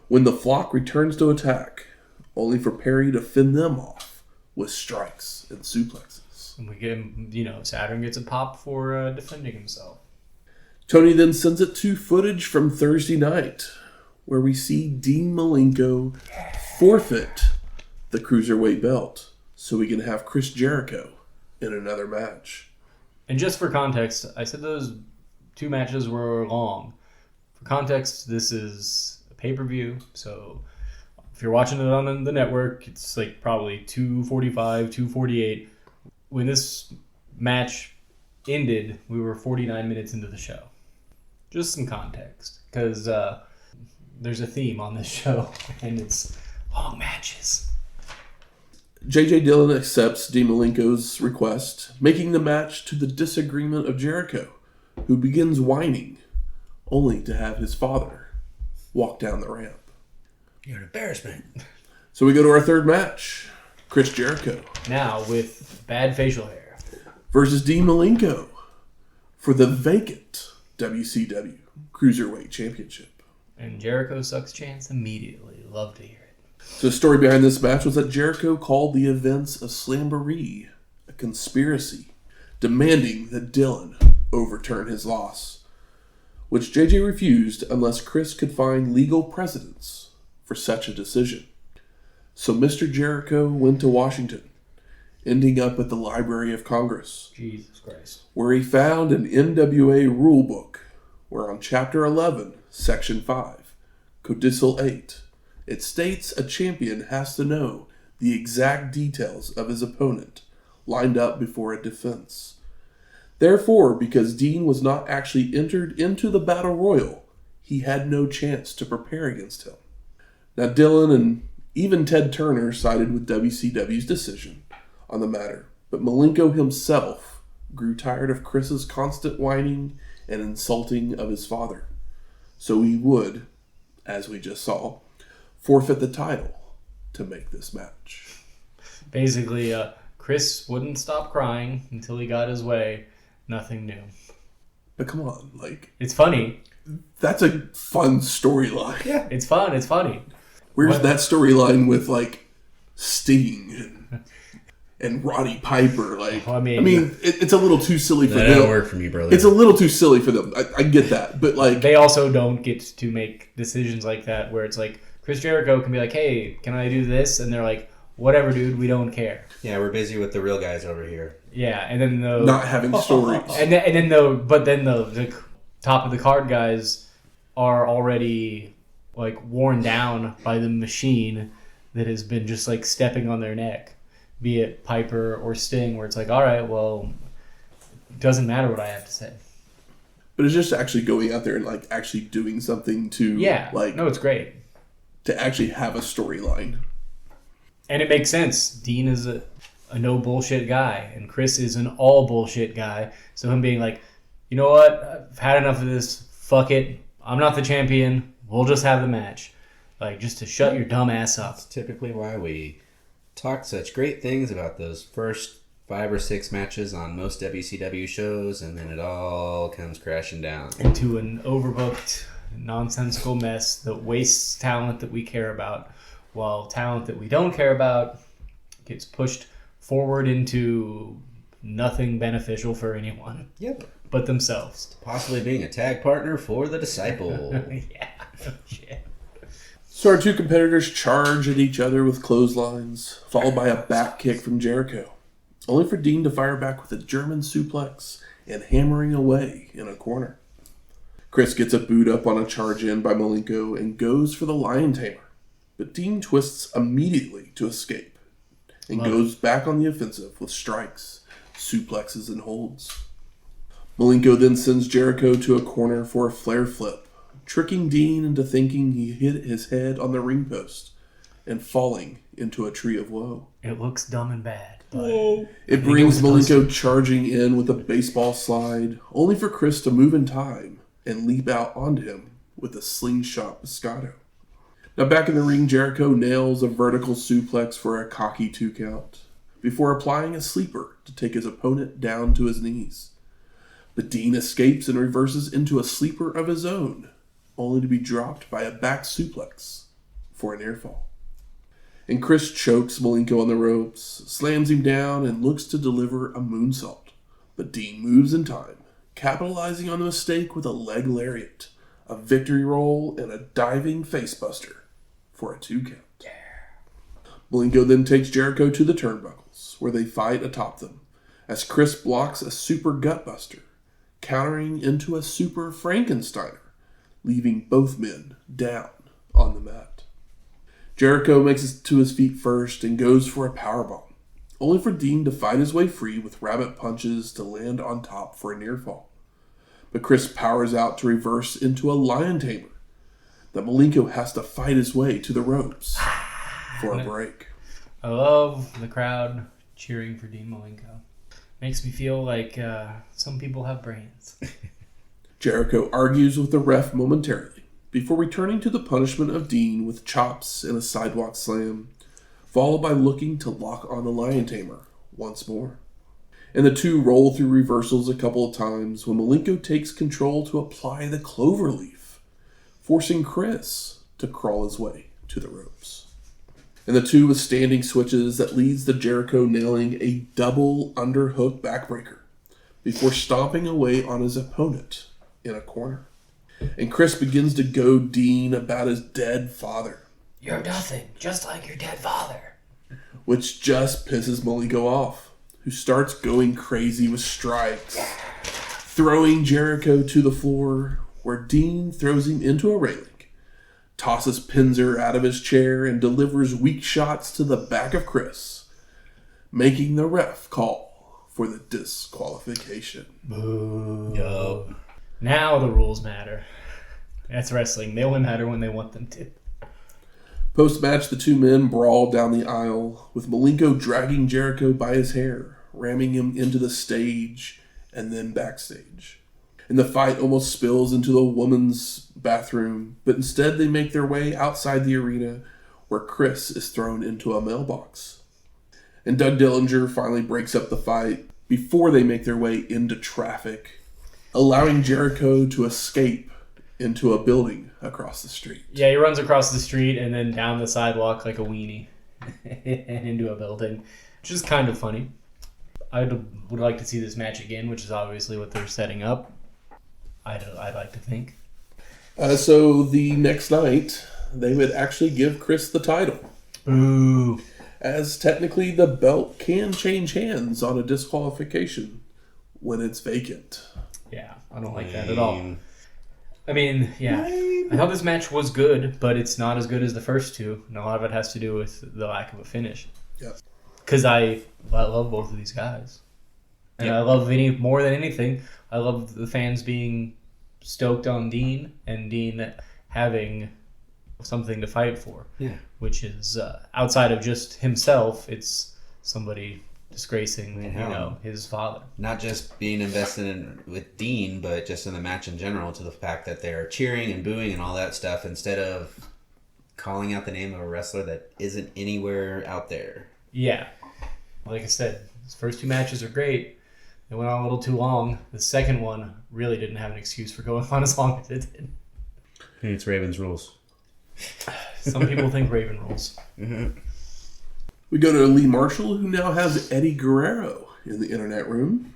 Speaker 1: When the flock returns to attack, only for Perry to fend them off with strikes and suplexes.
Speaker 2: And we get him, Saturn gets a pop for defending himself.
Speaker 1: Tony then sends it to footage from Thursday night, where we see Dean Malenko forfeit the Cruiserweight belt so we can have Chris Jericho in another match.
Speaker 2: And just for context, I said those 2 matches were long. For context, this is a pay-per-view, so if you're watching it on the network, it's like probably 2:45, 2:48. When this match ended, we were 49 minutes into the show. Just some context, because there's a theme on this show, and it's long matches.
Speaker 1: J.J. Dillon accepts Dean Malenko's request, making the match to the disagreement of Jericho, who begins whining, only to have his father walk down the ramp.
Speaker 3: You're an embarrassment.
Speaker 1: So we go to our third match. Chris Jericho.
Speaker 2: Now with bad facial hair.
Speaker 1: Versus Dean Malenko for the vacant WCW Cruiserweight Championship.
Speaker 2: And Jericho sucks chance immediately. Love to hear it.
Speaker 1: So the story behind this match was that Jericho called the events a slamboree, a conspiracy, demanding that Dillon overturn his loss, which JJ refused unless Chris could find legal precedents for such a decision. So Mr. Jericho went to Washington, ending up at the Library of Congress,
Speaker 2: Jesus Christ,
Speaker 1: where he found an NWA rule book, where on Chapter 11, Section 5, Codicil 8, it states a champion has to know the exact details of his opponent lined up before a defense. Therefore, because Dean was not actually entered into the Battle Royal, he had no chance to prepare against him. Now, Dillon and even Ted Turner sided with WCW's decision on the matter, but Malenko himself grew tired of Chris's constant whining and insulting of his father. So he would, as we just saw, forfeit the title to make this match.
Speaker 2: Basically, Chris wouldn't stop crying until he got his way. Nothing new.
Speaker 1: But come on,
Speaker 2: it's funny.
Speaker 1: That's a fun storyline.
Speaker 2: Yeah, it's fun. It's funny.
Speaker 1: Where's that storyline with Sting and Roddy Piper? It's a little too silly for them.
Speaker 3: That don't work for me, brother.
Speaker 1: It's a little too silly for them. I get that, but
Speaker 2: they also don't get to make decisions like that where it's like Chris Jericho can be like, "Hey, can I do this?" And they're like, "Whatever, dude. We don't care."
Speaker 3: Yeah, we're busy with the real guys over here.
Speaker 2: Yeah, and then
Speaker 1: not having stories,
Speaker 2: but then the top of the card guys are already worn down by the machine that has been just stepping on their neck, be it Piper or Sting, where it's like, all right, well, it doesn't matter what I have to say.
Speaker 1: But it's just actually going out there and actually doing something to
Speaker 2: no, it's great
Speaker 1: to actually have a storyline,
Speaker 2: and it makes sense. Dean is a no bullshit guy, and Chris is an all bullshit guy. So him being like, you know what, I've had enough of this. Fuck it, I'm not the champion. We'll just have the match. Just to shut your dumb ass up.
Speaker 3: That's typically why we talk such great things about those first 5 or 6 matches on most WCW shows, and then it all comes crashing down.
Speaker 2: Into an overbooked, nonsensical mess that wastes talent that we care about, while talent that we don't care about gets pushed forward into nothing beneficial for anyone.
Speaker 3: Yep.
Speaker 2: But themselves.
Speaker 3: Possibly being a tag partner for the Disciple.
Speaker 2: Yeah. Shit.
Speaker 1: So our 2 competitors charge at each other with clotheslines, followed by a back kick from Jericho, only for Dean to fire back with a German suplex and hammering away in a corner. Chris gets a boot up on a charge in by Malenko and goes for the Lion Tamer, but Dean twists immediately to escape and goes back on the offensive with strikes, suplexes, and holds. Malenko then sends Jericho to a corner for a flare flip, tricking Dean into thinking he hit his head on the ring post and falling into a tree of woe.
Speaker 2: It looks dumb and bad.
Speaker 1: It brings Malenko charging in with a baseball slide, only for Chris to move in time and leap out onto him with a slingshot Moscato. Now back in the ring, Jericho nails a vertical suplex for a cocky 2 count, before applying a sleeper to take his opponent down to his knees. But Dean escapes and reverses into a sleeper of his own, only to be dropped by a back suplex for a near fall. And Chris chokes Malenko on the ropes, slams him down, and looks to deliver a moonsault. But Dean moves in time, capitalizing on the mistake with a leg lariat, a victory roll, and a diving facebuster for a 2 count. Malenko then takes Jericho to the turnbuckles, where they fight atop them, as Chris blocks a super gutbuster, countering into a super Frankensteiner, leaving both men down on the mat. Jericho makes it to his feet first and goes for a powerbomb, only for Dean to fight his way free with rabbit punches to land on top for a near fall. But Chris powers out to reverse into a lion tamer that Malenko has to fight his way to the ropes for a break.
Speaker 2: I love the crowd cheering for Dean Malenko. Makes me feel like some people have brains.
Speaker 1: Jericho argues with the ref momentarily before returning to the punishment of Dean with chops and a sidewalk slam, followed by looking to lock on the lion tamer once more. And the two roll through reversals a couple of times when Malenko takes control to apply the cloverleaf, forcing Chris to crawl his way to the ropes. And the two with standing switches that leads to Jericho nailing a double underhook backbreaker before stomping away on his opponent in a corner. And Chris begins to goad Dean about his dead father.
Speaker 2: You're nothing, just like your dead father.
Speaker 1: Which just pisses Malenko off, who starts going crazy with strikes, throwing Jericho to the floor, where Dean throws him into a railing, tosses Pinzer out of his chair, and delivers weak shots to the back of Chris, making the ref call for the disqualification.
Speaker 2: Boo. Yo. Now the rules matter. That's wrestling. They only matter when they want them to.
Speaker 1: Post-match, the two men brawl down the aisle, with Malenko dragging Jericho by his hair, ramming him into the stage and then backstage. And the fight almost spills into the women's bathroom, but instead they make their way outside the arena, where Chris is thrown into a mailbox. And Doug Dillinger finally breaks up the fight before they make their way into traffic, allowing Jericho to escape into a building across the street.
Speaker 2: Yeah, he runs across the street and then down the sidewalk like a weenie and into a building, which is kind of funny. I would like to see this match again, which is obviously what they're setting up. I'd like to think.
Speaker 1: So the next night, they would actually give Chris the title.
Speaker 2: Ooh.
Speaker 1: As technically the belt can change hands on a disqualification when it's vacant.
Speaker 2: Yeah, I don't like that at all. I mean, yeah, I thought this match was good, but it's not as good as the first two. And a lot of it has to do with the lack of a finish.
Speaker 1: Yeah.
Speaker 2: Because I love both of these guys. And I love more than anything, I love the fans being stoked on Dean and Dean having something to fight for.
Speaker 3: Yeah.
Speaker 2: Which is, outside of just himself, it's somebody disgracing, his father.
Speaker 3: Not just being invested with Dean, but just in the match in general, to the fact that they're cheering and booing and all that stuff instead of calling out the name of a wrestler that isn't anywhere out there.
Speaker 2: Yeah. Like I said, his first two matches are great. They went on a little too long. The second one really didn't have an excuse for going on as long as it did.
Speaker 3: Hey, it's Raven's rules.
Speaker 2: Some people think Raven rules.
Speaker 3: Mm-hmm.
Speaker 1: We go to Lee Marshall, who now has Eddie Guerrero in the internet room.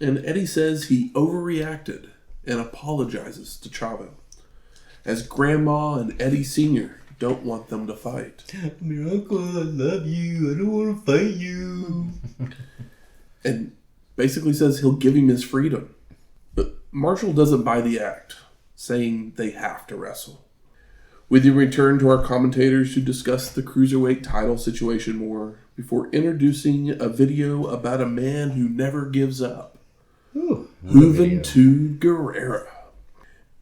Speaker 1: And Eddie says he overreacted and apologizes to Chavo, as Grandma and Eddie Sr. don't want them to fight.
Speaker 3: My uncle, I love you. I don't want to fight you.
Speaker 1: And basically says he'll give him his freedom. But Marshall doesn't buy the act, saying they have to wrestle. We then return to our commentators to discuss the Cruiserweight title situation more before introducing a video about a man who never gives up. Juventud Guerrera.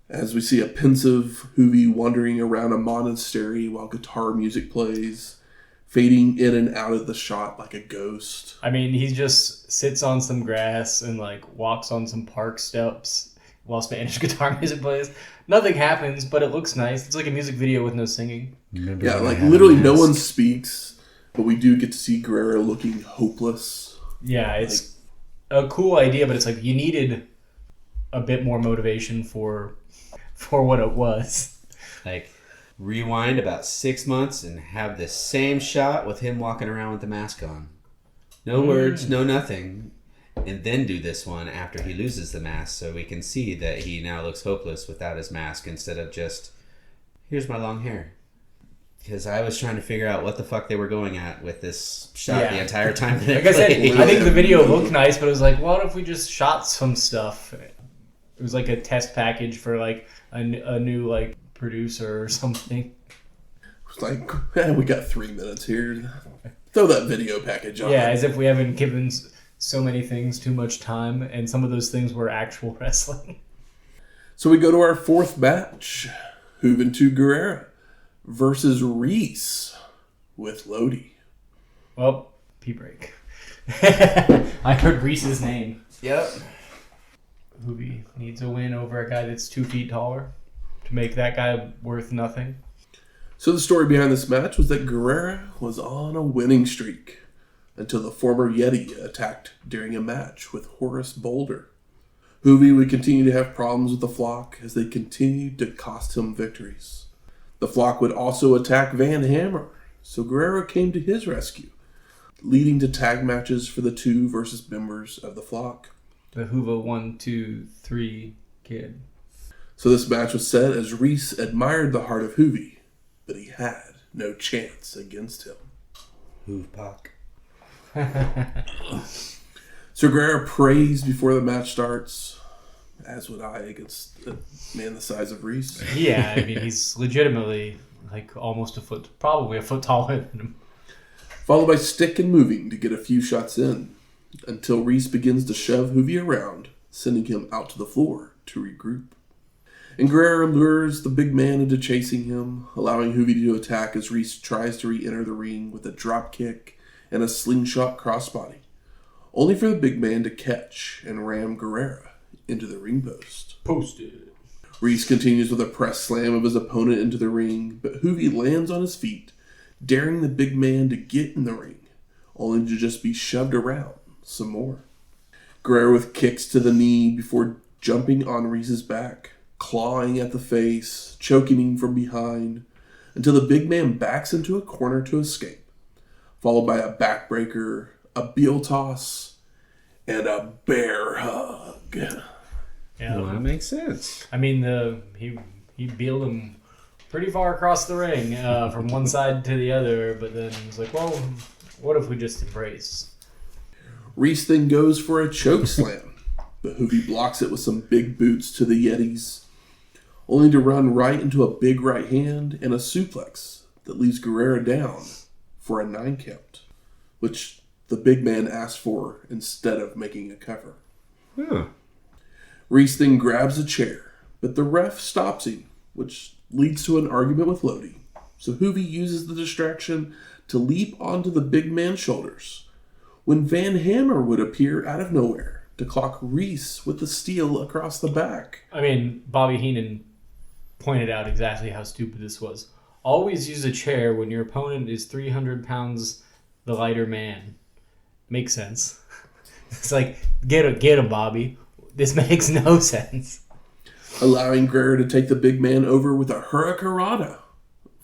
Speaker 1: As we see a pensive Juvi wandering around a monastery while guitar music plays, fading in and out of the shot like a ghost.
Speaker 2: I mean, he just sits on some grass and walks on some park steps while Spanish guitar music plays. Nothing happens, but it looks nice. It's like a music video with no singing.
Speaker 1: Literally no one speaks, but we do get to see Guerrero looking hopeless.
Speaker 2: Yeah, it's a cool idea, but it's like you needed a bit more motivation for what it was.
Speaker 3: rewind about 6 months and have this same shot with him walking around with the mask on. No words, no nothing. And then do this one after he loses the mask so we can see that he now looks hopeless without his mask instead of just, here's my long hair. Because I was trying to figure out what the fuck they were going at with this shot the entire time.
Speaker 2: Like I said, I think the video looked nice, but it was like, what if we just shot some stuff? It was like a test package for like a new like producer or something.
Speaker 1: It's like, we got 3 minutes here. Throw that video package on.
Speaker 2: Yeah, as if we haven't given so many things too much time, and some of those things were actual wrestling.
Speaker 1: So we go to our 4th match. Juventud Guerrera versus Reese with Lodi.
Speaker 2: Well, P-break. I heard Reese's name.
Speaker 3: Yep.
Speaker 2: Juvi needs a win over a guy that's 2 feet taller to make that guy worth nothing.
Speaker 1: So the story behind this match was that Guerrera was on a winning streak until the former Yeti attacked during a match with Horace Boulder. Juvi would continue to have problems with the Flock as they continued to cost him victories. The Flock would also attack Van Hammer, so Guerrero came to his rescue, leading to tag matches for the 2 versus members of the Flock.
Speaker 2: The Hoover 1, 2, 3 kid.
Speaker 1: So this match was set as Reese admired the heart of Juvi, but he had no chance against him.
Speaker 3: Hoovpak.
Speaker 1: So Guerrero prays before the match starts, as would I against a man the size of Reese.
Speaker 2: Yeah, I mean, he's legitimately like almost probably a foot taller than him.
Speaker 1: Followed by stick and moving to get a few shots in, until Reese begins to shove Juvi around, sending him out to the floor to regroup. And Guerrero lures the big man into chasing him, allowing Juvi to attack as Reese tries to re-enter the ring with a drop kick and a slingshot crossbody, only for the big man to catch and ram Guerrero into the ring post.
Speaker 2: Posted.
Speaker 1: Reese continues with a press slam of his opponent into the ring, but Juvi lands on his feet, daring the big man to get in the ring, only to just be shoved around some more. Guerrero with kicks to the knee before jumping on Reese's back, clawing at the face, choking him from behind, until the big man backs into a corner to escape, followed by a backbreaker, a heel toss, and a bear hug.
Speaker 2: Yeah,
Speaker 3: Well, that makes sense.
Speaker 2: I mean, he bealed him pretty far across the ring from one side to the other, but then he was like, well, what if we just embrace?
Speaker 1: Reese then goes for a choke slam, but Juvi blocks it with some big boots to the Yetis, only to run right into a big right hand and a suplex that leaves Guerrero down for a 9 count, which the big man asked for instead of making a cover.
Speaker 3: Huh.
Speaker 1: Reese then grabs a chair, but the ref stops him, which leads to an argument with Lodi. So Juvi uses the distraction to leap onto the big man's shoulders, when Van Hammer would appear out of nowhere to clock Reese with the steel across the back.
Speaker 2: I mean, Bobby Heenan pointed out exactly how stupid this was. Always use a chair when your opponent is 300 pounds the lighter man. Makes sense. It's like, get him, Bobby. This makes no sense.
Speaker 1: Allowing Guerrero to take the big man over with a hurricanrana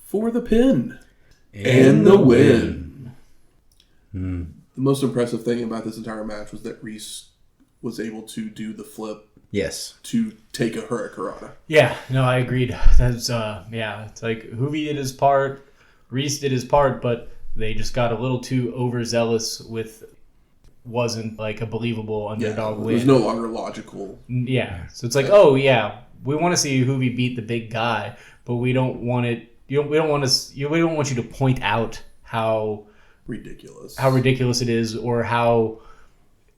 Speaker 1: for the pin. And the win. The most impressive thing about this entire match was that Reese was able to do the flip.
Speaker 3: Yes.
Speaker 1: To take a hurricanrana.
Speaker 2: Yeah, no, I agreed. That's it's like Juvi did his part, Reese did his part, but they just got a little too overzealous with wasn't like a believable underdog win.
Speaker 1: It was no longer logical.
Speaker 2: Yeah, so it's like, oh yeah, we want to see Juvi beat the big guy, but we don't want it. We don't want you to point out how ridiculous it is, or how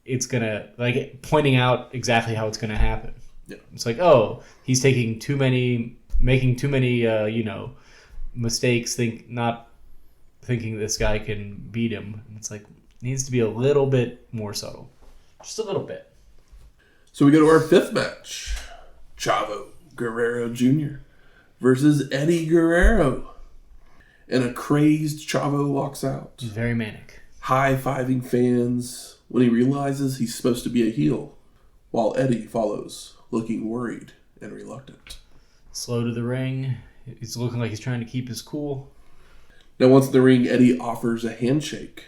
Speaker 2: it's gonna making too many happen.
Speaker 1: Yeah,
Speaker 2: it's like, oh, he's making too many mistakes. Not thinking this guy can beat him. It's like, needs to be a little bit more subtle, just a little bit.
Speaker 1: So we go to our 5th match: Chavo Guerrero Jr. versus Eddie Guerrero. And a crazed Chavo walks out.
Speaker 2: He's very manic.
Speaker 1: High-fiving fans when he realizes he's supposed to be a heel, while Eddie follows, looking worried and reluctant.
Speaker 2: Slow to the ring. He's looking like he's trying to keep his cool.
Speaker 1: Now, once in the ring, Eddie offers a handshake.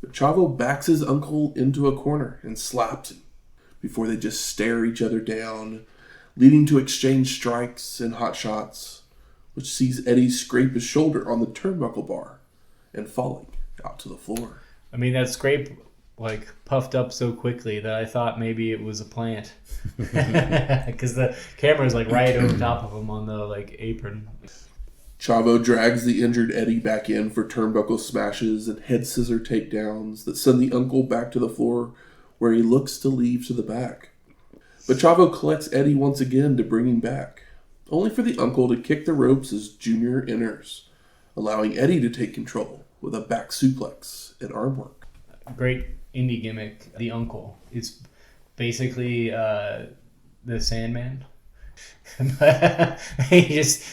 Speaker 1: But Chavo backs his uncle into a corner and slaps him before they just stare each other down, leading to exchange strikes and hot shots, which sees Eddie scrape his shoulder on the turnbuckle bar and falling out to the floor.
Speaker 2: I mean, that scrape like puffed up so quickly that I thought maybe it was a plant, because the camera's like right over top of him on the like apron.
Speaker 1: Chavo drags the injured Eddie back in for turnbuckle smashes and head scissor takedowns that send the uncle back to the floor, where he looks to leave to the back. But Chavo collects Eddie once again to bring him back, only for the uncle to kick the ropes as Junior enters, allowing Eddie to take control with a back suplex and arm work.
Speaker 2: Great indie gimmick, the uncle. It's basically the Sandman. He just,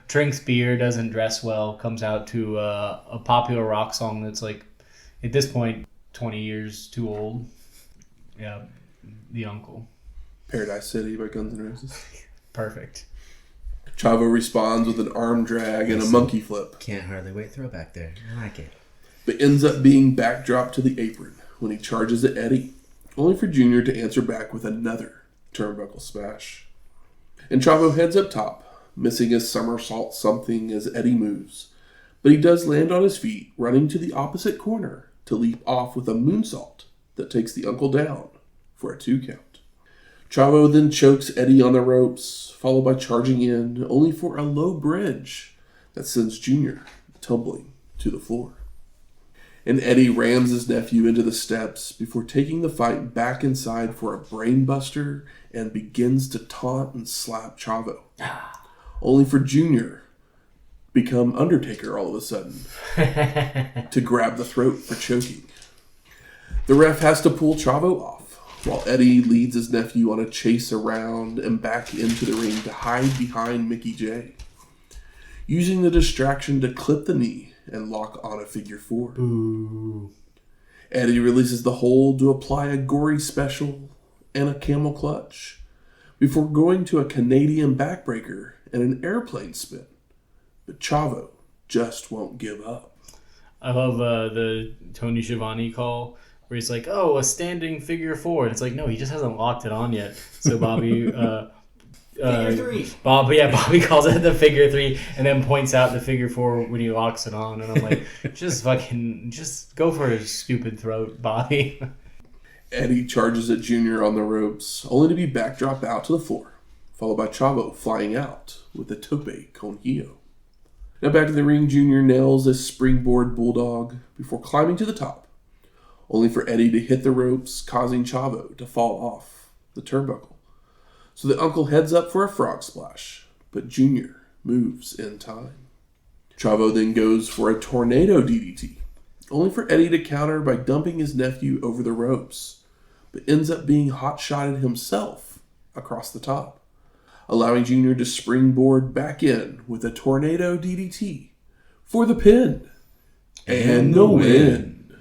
Speaker 2: drinks beer, doesn't dress well, comes out to a popular rock song that's like, at this point, 20 years too old. Yeah, the uncle.
Speaker 1: Paradise City by Guns N' Roses.
Speaker 2: Perfect.
Speaker 1: Chavo responds with an arm drag and a monkey flip.
Speaker 3: Can't hardly wait throwback there. I like it.
Speaker 1: But ends up being backdropped to the apron when he charges at Eddie, only for Junior to answer back with another turnbuckle smash. And Chavo heads up top, missing a somersault something as Eddie moves, but he does land on his feet, running to the opposite corner to leap off with a moonsault that takes the uncle down for a 2 count. Chavo then chokes Eddie on the ropes, followed by charging in, only for a low bridge that sends Junior tumbling to the floor. And Eddie rams his nephew into the steps before taking the fight back inside for a brainbuster and begins to taunt and slap Chavo. Only for Junior become Undertaker all of a sudden to grab the throat for choking. The ref has to pull Chavo off, while Eddie leads his nephew on a chase around and back into the ring to hide behind Mickey J, using the distraction to clip the knee and lock on a figure 4.
Speaker 2: Ooh.
Speaker 1: Eddie releases the hold to apply a gory special and a camel clutch before going to a Canadian backbreaker and an airplane spin. But Chavo just won't give up.
Speaker 2: I love the Tony Schiavone call where he's like, "Oh, a standing figure 4." And it's like, no, he just hasn't locked it on yet. So Bobby...
Speaker 3: figure 3.
Speaker 2: Bobby calls it the figure 3 and then points out the figure 4 when he locks it on. And I'm like, just go for his stupid throat, Bobby.
Speaker 1: Eddie charges at Junior on the ropes, only to be backdropped out to the floor, followed by Chavo flying out with a tope con hilo. Now back to the ring, Junior nails a springboard bulldog before climbing to the top, only for Eddie to hit the ropes, causing Chavo to fall off the turnbuckle. So the uncle heads up for a frog splash, but Junior moves in time. Chavo then goes for a tornado DDT, only for Eddie to counter by dumping his nephew over the ropes, but ends up being hot-shotted himself across the top, allowing Junior to springboard back in with a tornado DDT for the pin and the win.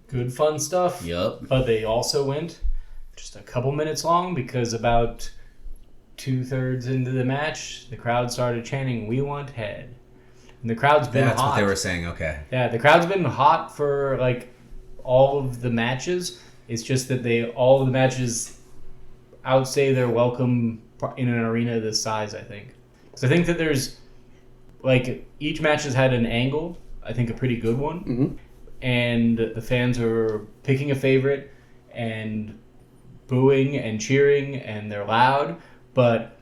Speaker 2: Good fun stuff.
Speaker 3: Yup.
Speaker 2: But they also went just a couple minutes long because about 2/3 into the match, the crowd started chanting, "We want head." And the crowd's been hot.
Speaker 3: That's what they were saying, okay.
Speaker 2: Yeah, the crowd's been hot for like all of the matches. It's just that all of the matches outstay their welcome in an arena this size, I think. So I think that there's like each match has had an angle, I think a pretty good one.
Speaker 1: Mm-hmm.
Speaker 2: And the fans are picking a favorite and booing and cheering, and they're loud. But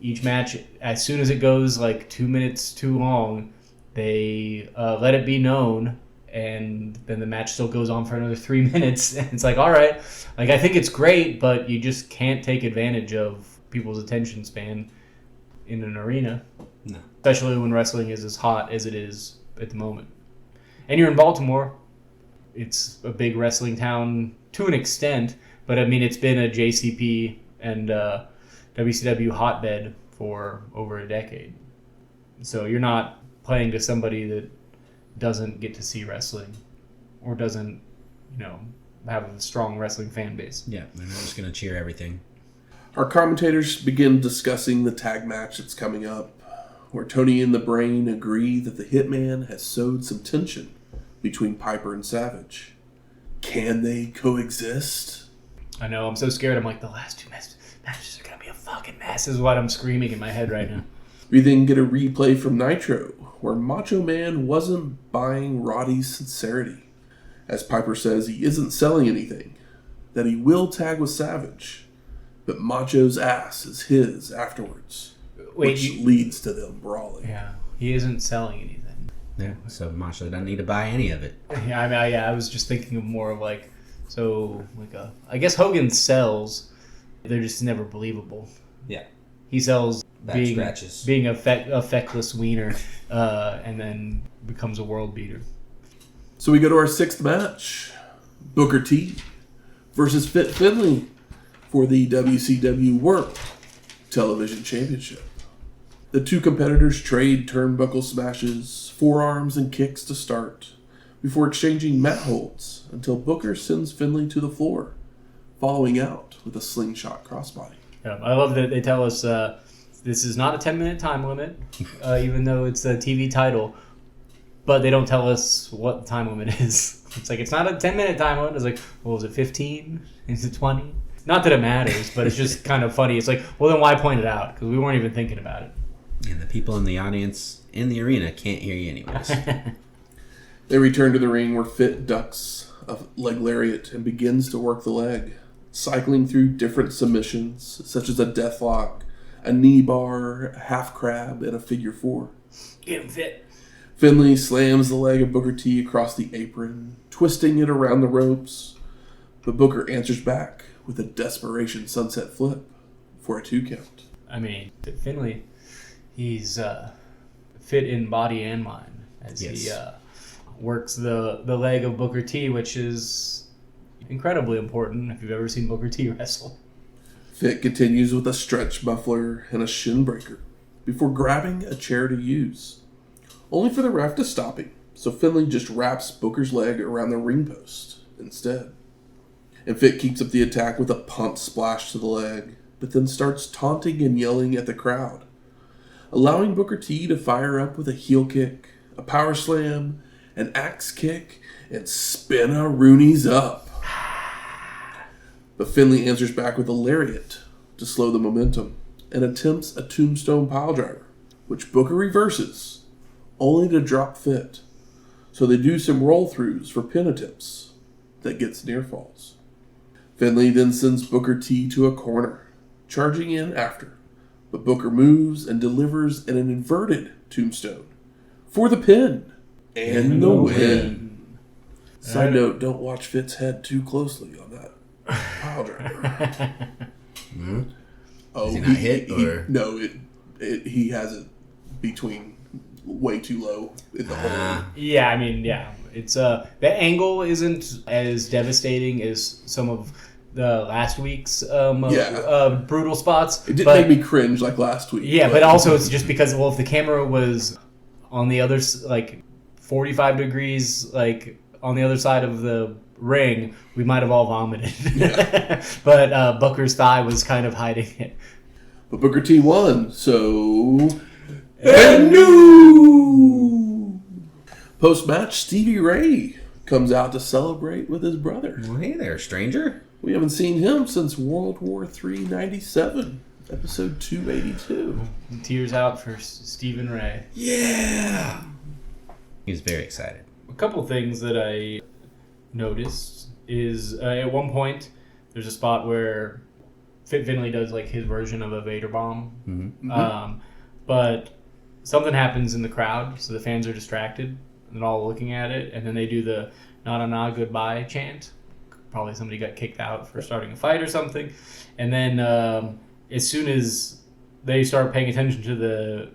Speaker 2: each match, as soon as it goes like 2 minutes too long, they let it be known, and then the match still goes on for another 3 minutes. And it's like, all right, like I think it's great, but you just can't take advantage of people's attention span in an arena.
Speaker 3: No.
Speaker 2: Especially when wrestling is as hot as it is at the moment. And you're in Baltimore. It's a big wrestling town to an extent, but I mean, it's been a JCP and WCW hotbed for over a decade. So you're not playing to somebody that doesn't get to see wrestling or doesn't, have a strong wrestling fan base.
Speaker 3: Yeah, they're not just going to cheer everything.
Speaker 1: Our commentators begin discussing the tag match that's coming up, where Tony and the Brain agree that the Hitman has sowed some tension between Piper and Savage. Can they coexist?
Speaker 2: I know, I'm so scared. I'm like, the last two matches are going to be a fucking mess. This is what I'm screaming in my head right now.
Speaker 1: We then get a replay from Nitro, where Macho Man wasn't buying Roddy's sincerity, as Piper says he isn't selling anything, that he will tag with Savage, but Macho's ass is his afterwards, which leads to them brawling.
Speaker 2: Yeah, he isn't selling anything.
Speaker 3: Yeah, so Macho doesn't need to buy any of it.
Speaker 2: Yeah, I was just thinking of more of like, I guess Hogan sells, they're just never believable.
Speaker 3: Yeah.
Speaker 2: He sells
Speaker 3: Scratches.
Speaker 2: being a feckless wiener, and then becomes a world beater.
Speaker 1: So we go to our sixth match. Booker T versus Fit Finlay for the WCW World Television Championship. The two competitors trade turnbuckle smashes, forearms, and kicks to start, before exchanging mat holds until Booker sends Finlay to the floor, following out with a slingshot crossbody.
Speaker 2: Yeah, I love that they tell us this is not a 10-minute time limit, even though it's a TV title, but they don't tell us what the time limit is. It's like, it's not a 10-minute time limit. It's like, well, is it 15? Is it 20? Not that it matters, but it's just kind of funny. It's like, well, then why point it out? Because we weren't even thinking about it.
Speaker 3: And the people in the audience in the arena can't hear you anyways.
Speaker 1: They return to the ring where Fit ducks a leg lariat and begins to work the leg, cycling through different submissions, such as a deathlock, a knee bar, a half crab, and a figure four.
Speaker 2: Get him, Fit.
Speaker 1: Finlay slams the leg of Booker T across the apron, twisting it around the ropes, but Booker answers back with a desperation sunset flip for a 2 count.
Speaker 2: I mean, Finlay, he's fit in body and mind as he works the leg of Booker T, which is incredibly important if you've ever seen Booker T wrestle.
Speaker 1: Fit continues with a stretch muffler and a shin breaker before grabbing a chair to use, only for the ref to stop him, so Finlay just wraps Booker's leg around the ring post instead. And Fit keeps up the attack with a pump splash to the leg, but then starts taunting and yelling at the crowd, allowing Booker T to fire up with a heel kick, a power slam, an axe kick, and spin-a-roonies up. But Finlay answers back with a lariat to slow the momentum and attempts a tombstone piledriver, which Booker reverses, only to drop Fit. So they do some roll-throughs for pin attempts that gets near falls. Finlay then sends Booker T to a corner, charging in after, but Booker moves and delivers an inverted tombstone for the pin and the win. Side note, don't watch Fit's head too closely on that pile driver.
Speaker 3: Mm-hmm.
Speaker 1: Oh,
Speaker 3: is he not hit? Or?
Speaker 1: No, he has it between way too low in the hole.
Speaker 2: Yeah, I mean, yeah. It's the angle isn't as devastating as some of the last week's brutal spots.
Speaker 1: It didn't make me cringe like last week.
Speaker 2: Yeah, but also it's just because, well, if the camera was on the other, 45 degrees, on the other side of the ring, we might have all vomited. Yeah. But Booker's thigh was kind of hiding it.
Speaker 1: But Booker T won, so... And new! Post-match, Stevie Ray comes out to celebrate with his brother.
Speaker 3: Well, hey there, stranger.
Speaker 1: We haven't seen him since World War III 97, episode 282.
Speaker 2: Tears out for Stephen Ray.
Speaker 1: Yeah!
Speaker 3: He was very excited.
Speaker 2: A couple things that I noticed is at one point there's a spot where Finlay does his version of a Vader bomb. Mm-hmm. But something happens in the crowd, so the fans are distracted and they're all looking at it, and then they do the na goodbye chant. Probably somebody got kicked out for starting a fight or something. And then as soon as they start paying attention to the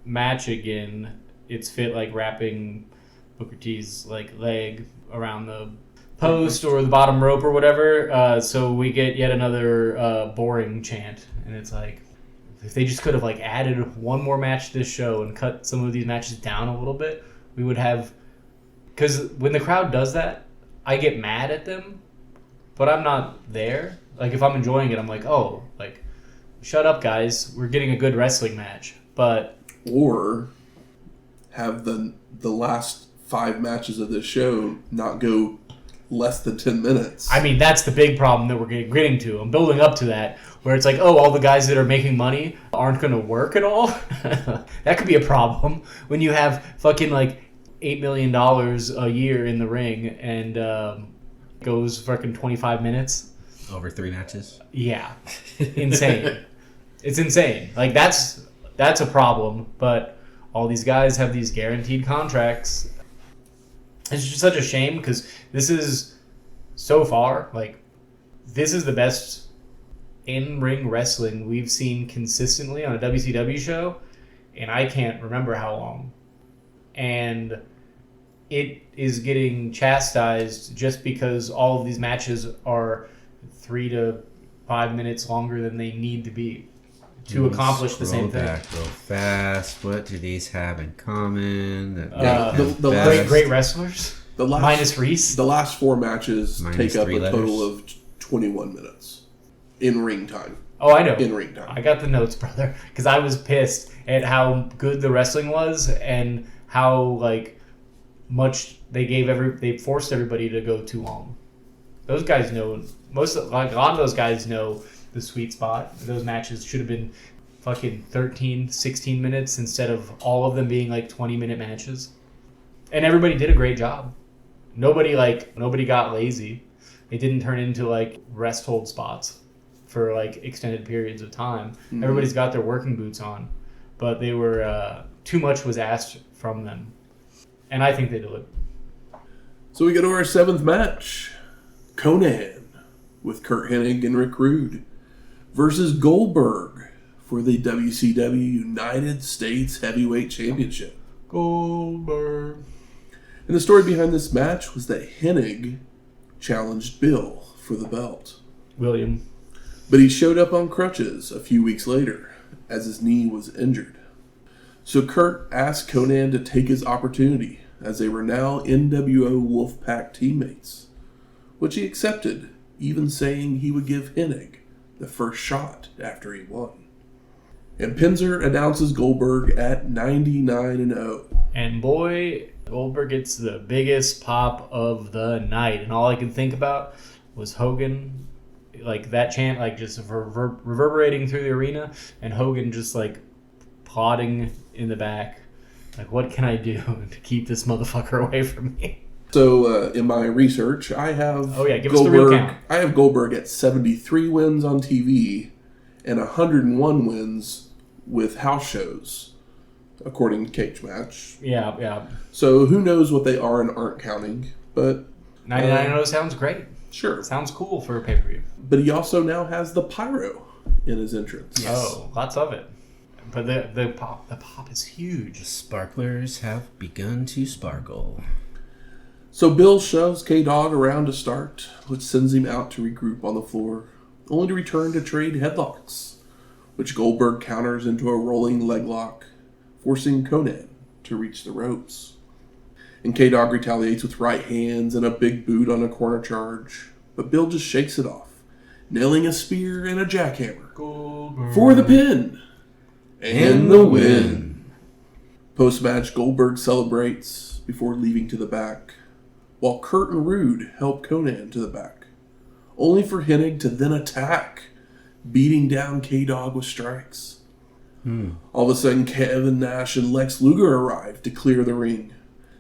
Speaker 2: match again, it's Fit wrapping Booker T's leg around the post or the bottom rope or whatever. So we get yet another boring chant, and it's if they just could have added one more match to this show and cut some of these matches down a little bit, we would have. Because when the crowd does that, I get mad at them, but I'm not there. If I'm enjoying it, I'm shut up, guys. We're getting a good wrestling match. But
Speaker 1: or have the last 5 matches of this show not go less than 10 minutes.
Speaker 2: I mean, that's the big problem that we're getting to. I'm building up to that, where it's like, oh, all the guys that are making money aren't going to work at all. That could be a problem when you have fucking like $8 million a year in the ring and goes fucking 25 minutes.
Speaker 3: Over 3 matches?
Speaker 2: Yeah. Insane. It's insane. Like, that's a problem, but all these guys have these guaranteed contracts. It's just such a shame because this is, so far, like, this is the best in-ring wrestling we've seen consistently on a WCW show, and I can't remember how long. And it is getting chastised just because all of these matches are 3 to 5 minutes longer than they need to be to accomplish the same thing.
Speaker 3: Back real fast. What do these have in common?
Speaker 2: The great wrestlers. Minus Reese.
Speaker 1: The last 4 matches take up a
Speaker 3: letters.
Speaker 1: total of 21 minutes in ring time.
Speaker 2: Oh, I know.
Speaker 1: In ring time.
Speaker 2: I got the notes, brother, because I was pissed at how good the wrestling was and how like much they forced everybody to go too long. Those guys know a lot of those guys know the sweet spot. Those matches should have been fucking 13, 16 minutes instead of all of them being like 20-minute matches. And everybody did a great job. Nobody got lazy. It didn't turn into like rest hold spots for like extended periods of time. Mm-hmm. Everybody's got their working boots on, but they were too much was asked from them. And I think they delivered.
Speaker 1: So we go to our 7th match. Konnan with Curt Hennig and Rick Rude versus Goldberg for the WCW United States Heavyweight Championship.
Speaker 2: Goldberg.
Speaker 1: And the story behind this match was that Hennig challenged Bill for the belt.
Speaker 2: William.
Speaker 1: But he showed up on crutches a few weeks later as his knee was injured. So Curt asked Konnan to take his opportunity as they were now NWO Wolfpack teammates, which he accepted, even saying he would give Hennig the first shot after he won. And Pinzer announces Goldberg at 99-0.
Speaker 2: And boy, Goldberg gets the biggest pop of the night. And all I could think about was Hogan, like that chant, like just reverberating through the arena, and Hogan just like plodding in the back. Like, what can I do to keep this motherfucker away from me?
Speaker 1: So, in my research, I have
Speaker 2: give us the real count.
Speaker 1: I have Goldberg at 73 wins on TV and 101 wins with house shows, according to Cage Match.
Speaker 2: Yeah.
Speaker 1: So, who knows what they are and aren't counting, but
Speaker 2: 99-0 sounds great.
Speaker 1: Sure.
Speaker 2: Sounds cool for a pay-per-view.
Speaker 1: But he also now has the pyro in his entrance.
Speaker 2: Yes. Oh, lots of it. But the pop is huge.
Speaker 3: The sparklers have begun to sparkle.
Speaker 1: So Bill shoves K-Dog around to start, which sends him out to regroup on the floor, only to return to trade headlocks, which Goldberg counters into a rolling leg lock, forcing Konnan to reach the ropes. And K-Dog retaliates with right hands and a big boot on a corner charge, but Bill just shakes it off, nailing a spear and a jackhammer
Speaker 2: Goldberg.
Speaker 1: for the pin. And the win. Post-match, Goldberg celebrates before leaving to the back, while Curt and Rude help Konnan to the back, only for Hennig to then attack, beating down K-Dog with strikes. All of a sudden, Kevin Nash and Lex Luger arrive to clear the ring,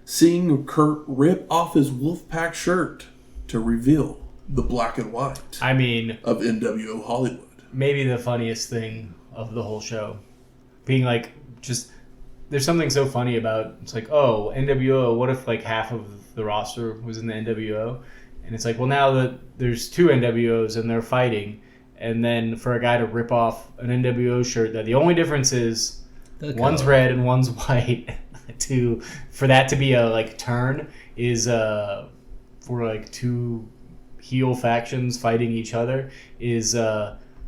Speaker 1: seeing Curt rip off his Wolfpack shirt to reveal the black and white of NWO Hollywood.
Speaker 2: Maybe the funniest thing of the whole show. Being like, just, there's something so funny about, it's like, oh, NWO, what if like half of the roster was in the NWO? And it's like, well, now that there's 2 NWOs and they're fighting, and then for a guy to rip off an NWO shirt, that the only difference is one's red and one's white, for that to be a like turn is for like 2 heel factions fighting each other is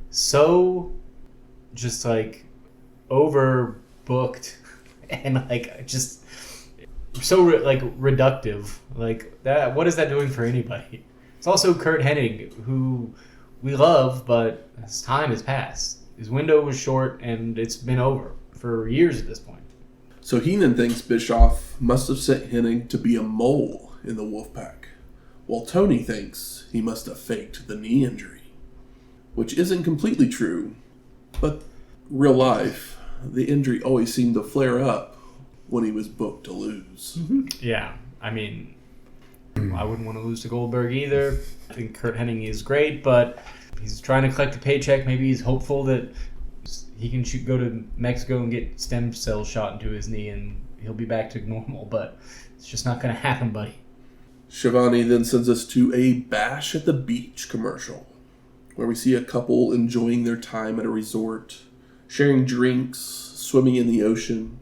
Speaker 2: so just like overbooked and like just so reductive. Like that, what is that doing for anybody? It's also Curt Hennig, who we love, but his time has passed. His window was short and it's been over for years at this point.
Speaker 1: So Heenan thinks Bischoff must have sent Hennig to be a mole in the Wolfpack, while Tony thinks he must have faked the knee injury, which isn't completely true, but real life, the injury always seemed to flare up when he was booked to lose.
Speaker 2: Yeah, I mean, I wouldn't want to lose to Goldberg either. I think Curt Hennig is great, but he's trying to collect a paycheck. Maybe he's hopeful that he can go to Mexico and get stem cells shot into his knee and he'll be back to normal, but it's just not going to happen, buddy.
Speaker 1: Schiavone then sends us to a Bash at the Beach commercial, where we see a couple enjoying their time at a resort, sharing drinks, swimming in the ocean,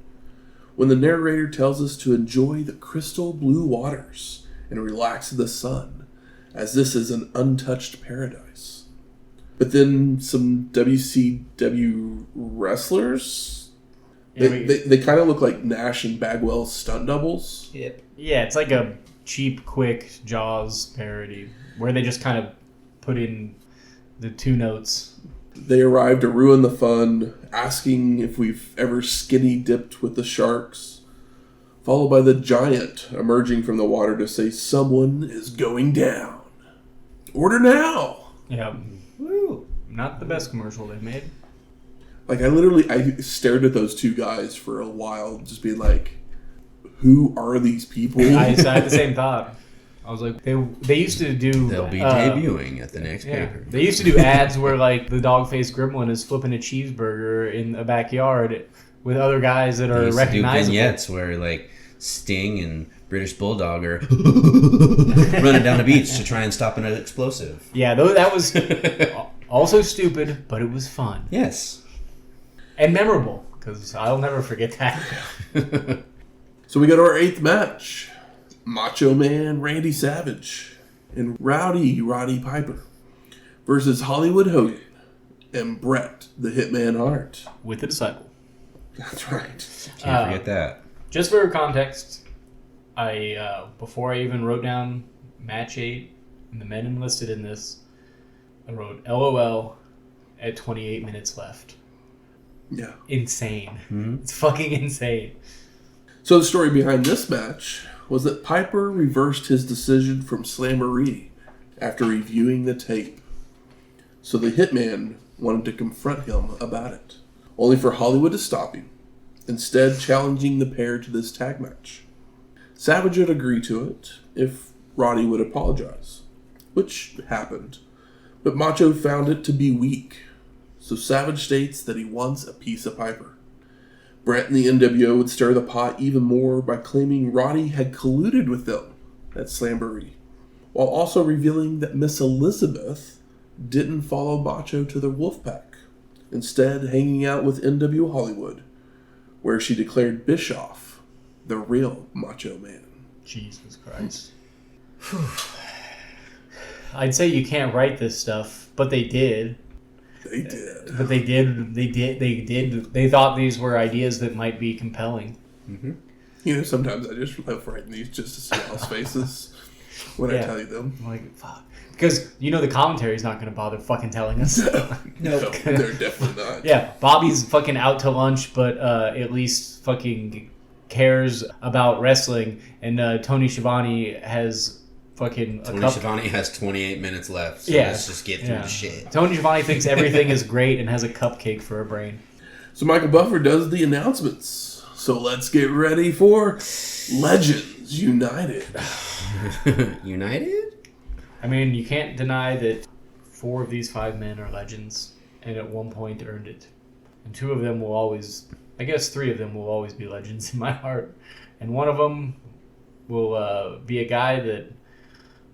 Speaker 1: when the narrator tells us to enjoy the crystal blue waters and relax in the sun, as this is an untouched paradise. But then some WCW wrestlers, they kind of look like Nash and Bagwell's stunt doubles.
Speaker 2: Yep. Yeah, it's like a cheap, quick Jaws parody where they just kind of put in the two notes.
Speaker 1: They arrive to ruin the fun, asking if we've ever skinny dipped with the sharks, followed by the giant emerging from the water to say someone is going down. Order now!
Speaker 2: Yeah. Woo. Not the best commercial they've made.
Speaker 1: Like, I stared at those two guys for a while, just being like, who are these people?
Speaker 2: I had the same thought. I was like, they used to do...
Speaker 3: They'll be debuting at the next paper.
Speaker 2: They used to do ads where, like, the dog-faced gremlin is flipping a cheeseburger in a backyard with other guys that are recognizable.
Speaker 3: They used to do vignettes where, like, Sting and British Bulldog are running down the beach to try and stop an explosive.
Speaker 2: Yeah, that was also stupid, but it was fun.
Speaker 3: Yes.
Speaker 2: And memorable, because I'll never forget that.
Speaker 1: So we go to our 8th match. Macho Man Randy Savage and Roddy Piper versus Hollywood Hogan and Bret the Hitman Hart.
Speaker 2: With the Disciple.
Speaker 1: That's right.
Speaker 3: Can't forget that.
Speaker 2: Just for context, before I even wrote down match 8 and the men enlisted in this, I wrote LOL at 28 minutes left.
Speaker 1: Yeah.
Speaker 2: Insane.
Speaker 3: Mm-hmm.
Speaker 2: It's fucking insane.
Speaker 1: So the story behind this match was that Piper reversed his decision from Slamboree after reviewing the tape. So the Hitman wanted to confront him about it, only for Hollywood to stop him, instead challenging the pair to this tag match. Savage would agree to it if Roddy would apologize, which happened, but Macho found it to be weak, so Savage states that he wants a piece of Piper. Bret and the NWO would stir the pot even more by claiming Roddy had colluded with them at Slamboree, while also revealing that Miss Elizabeth didn't follow Macho to the Wolfpack, instead hanging out with NW Hollywood, where she declared Bischoff the real Macho Man.
Speaker 2: Jesus Christ. I'd say you can't write this stuff, but they did.
Speaker 1: They did.
Speaker 2: But they did. They thought these were ideas that might be compelling.
Speaker 3: Mm-hmm.
Speaker 1: You know, sometimes I just love writing these just to see y'all's faces when I tell you them.
Speaker 2: I'm like, fuck. Because, you know, the commentary's not going to bother fucking telling us.
Speaker 1: No, they're definitely not.
Speaker 2: Yeah, Bobby's fucking out to lunch, but at least fucking cares about wrestling. And Tony Schiavone has fucking
Speaker 3: Schiavone has 28 minutes left, so let's just get through the shit.
Speaker 2: Tony Schiavone thinks everything is great and has a cupcake for a brain.
Speaker 1: So Michael Buffer does the announcements. So let's get ready for Legends United.
Speaker 3: United?
Speaker 2: I mean, you can't deny that 4 of these 5 men are legends, and at one point earned it. And 2 of them will always, I guess 3 of them will always be legends in my heart. And one of them will be a guy that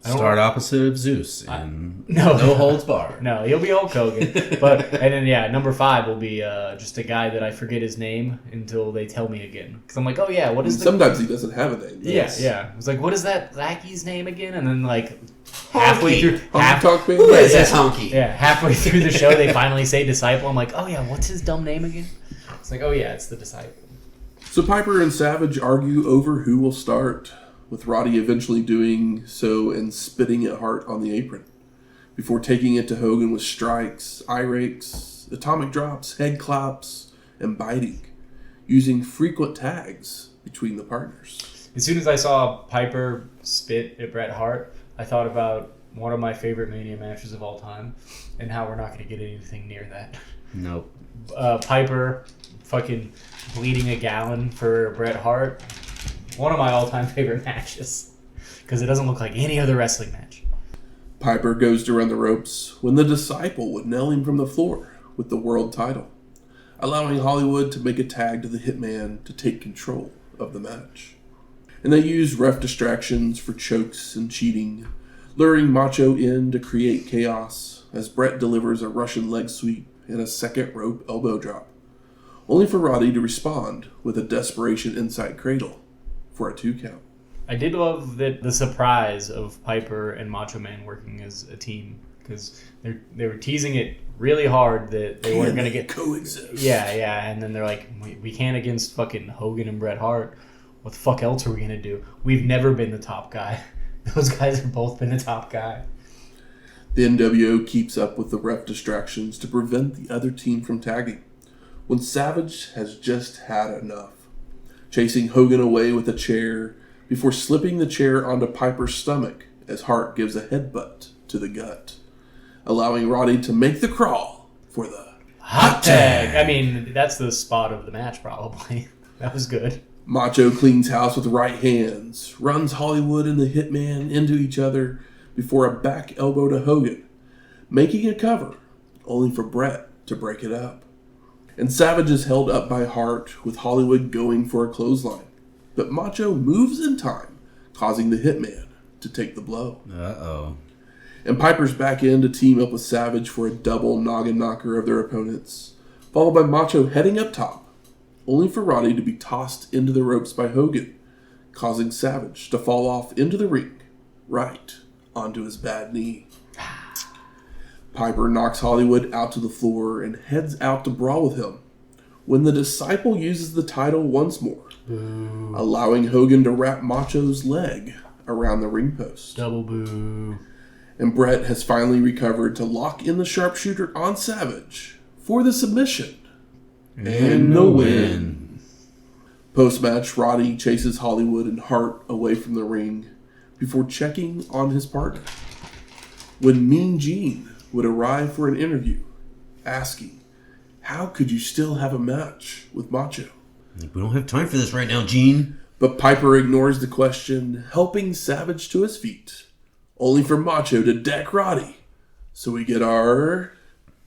Speaker 3: Start opposite of Zeus and
Speaker 2: no
Speaker 3: holds barred.
Speaker 2: No, he'll be Hulk Hogan. And then number 5 will be just a guy that I forget his name until they tell me again. Because I'm like, oh yeah, what is?
Speaker 1: Sometimes he doesn't have a name.
Speaker 2: Yeah. I was like, what is that lackey's name again? And then like halfway through,
Speaker 3: Honky.
Speaker 2: Yeah, halfway through the show, they finally say Disciple. I'm like, oh yeah, what's his dumb name again? It's like, oh yeah, it's the Disciple.
Speaker 1: So Piper and Savage argue over who will start, with Roddy eventually doing so and spitting at Hart on the apron, before taking it to Hogan with strikes, eye rakes, atomic drops, head claps, and biting, using frequent tags between the partners.
Speaker 2: As soon as I saw Piper spit at Bret Hart, I thought about one of my favorite Mania matches of all time and how we're not going to get anything near that.
Speaker 3: Nope.
Speaker 2: Piper fucking bleeding a gallon for Bret Hart. One of my all-time favorite matches because it doesn't look like any other wrestling match.
Speaker 1: Piper goes to run the ropes when the Disciple would nail him from the floor with the world title, allowing Hollywood to make a tag to the Hitman to take control of the match. And they use ref distractions for chokes and cheating, luring Macho in to create chaos as Bret delivers a Russian leg sweep and a second rope elbow drop, only for Roddy to respond with a desperation inside cradle for a 2 count.
Speaker 2: I did love that the surprise of Piper and Macho Man working as a team because they were teasing it really hard that they weren't going to get
Speaker 1: coexist.
Speaker 2: Yeah, and then they're like, we can't against fucking Hogan and Bret Hart. What the fuck else are we going to do? We've never been the top guy. Those guys have both been the top guy.
Speaker 1: The NWO keeps up with the ref distractions to prevent the other team from tagging, when Savage has just had enough, chasing Hogan away with a chair before slipping the chair onto Piper's stomach as Hart gives a headbutt to the gut, allowing Roddy to make the crawl for the
Speaker 2: hot tag. I mean, that's the spot of the match probably. That was good.
Speaker 1: Macho cleans house with right hands, runs Hollywood and the Hitman into each other before a back elbow to Hogan, making a cover, only for Bret to break it up. And Savage is held up by Hart with Hollywood going for a clothesline, but Macho moves in time, causing the Hitman to take the blow.
Speaker 3: Uh-oh.
Speaker 1: And Piper's back in to team up with Savage for a double noggin knocker of their opponents, followed by Macho heading up top, only for Roddy to be tossed into the ropes by Hogan, causing Savage to fall off into the ring, right onto his bad knee. Piper knocks Hollywood out to the floor and heads out to brawl with him, when the Disciple uses the title once more, allowing Hogan to wrap Macho's leg around the ring post.
Speaker 2: Double boo.
Speaker 1: And Bret has finally recovered to lock in the sharpshooter on Savage for the submission. And the win. Post-match, Roddy chases Hollywood and Hart away from the ring before checking on his partner, when Mean Gene would arrive for an interview, asking, how could you still have a match with Macho?
Speaker 3: We don't have time for this right now, Gene.
Speaker 1: But Piper ignores the question, helping Savage to his feet, only for Macho to deck Roddy. So we get our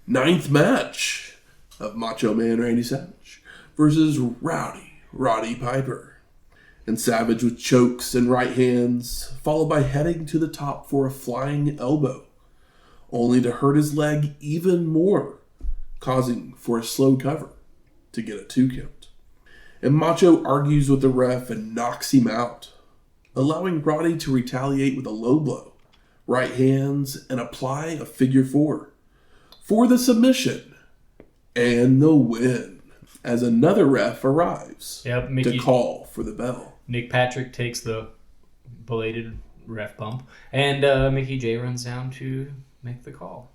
Speaker 1: 9th match of Macho Man Randy Savage versus Roddy Piper. And Savage with chokes and right hands, followed by heading to the top for a flying elbow, only to hurt his leg even more, causing for a slow cover to get a 2 count. And Macho argues with the ref and knocks him out, allowing Roddy to retaliate with a low blow, right hands, and apply a figure 4 for the submission and the win, as another ref arrives to call for the bell.
Speaker 2: Nick Patrick takes the belated ref bump, and Mickey J runs down to make the call.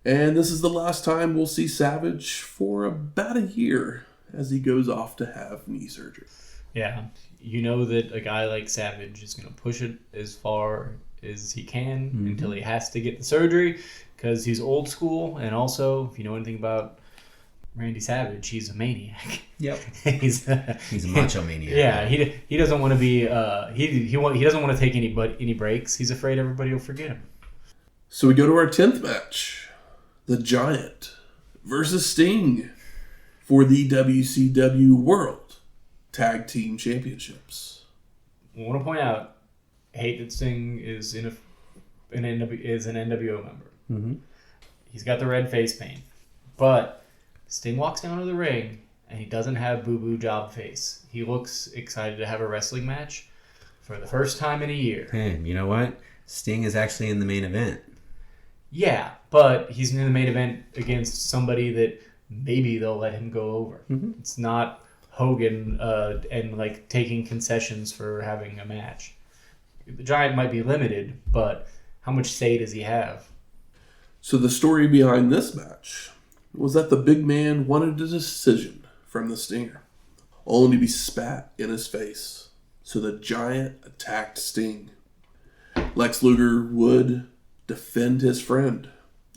Speaker 1: And this is the last time we'll see Savage for about a year as he goes off to have knee surgery.
Speaker 2: Yeah, you know that a guy like Savage is going to push it as far as he can until he has to get the surgery, because he's old school, and also, if you know anything about Randy Savage, he's a maniac.
Speaker 3: Yep.
Speaker 2: he's a
Speaker 3: macho maniac.
Speaker 2: Yeah, he doesn't want to be he doesn't want to take any breaks. He's afraid everybody will forget him.
Speaker 1: So we go to our 10th match, the Giant versus Sting for the WCW World Tag Team Championships.
Speaker 2: I want to point out, I hate that Sting is an NWO member.
Speaker 3: Mm-hmm.
Speaker 2: He's got the red face paint, but Sting walks down to the ring and he doesn't have boo-boo job face. He looks excited to have a wrestling match for the first time in a year.
Speaker 3: Hey, you know what? Sting is actually in the main event.
Speaker 2: Yeah, but he's in the main event against somebody that maybe they'll let him go over.
Speaker 3: Mm-hmm.
Speaker 2: It's not Hogan and like taking concessions for having a match. The Giant might be limited, but how much say does he have?
Speaker 1: So the story behind this match was that the big man wanted a decision from the Stinger, only to be spat in his face. So the Giant attacked Sting. Lex Luger would defend his friend,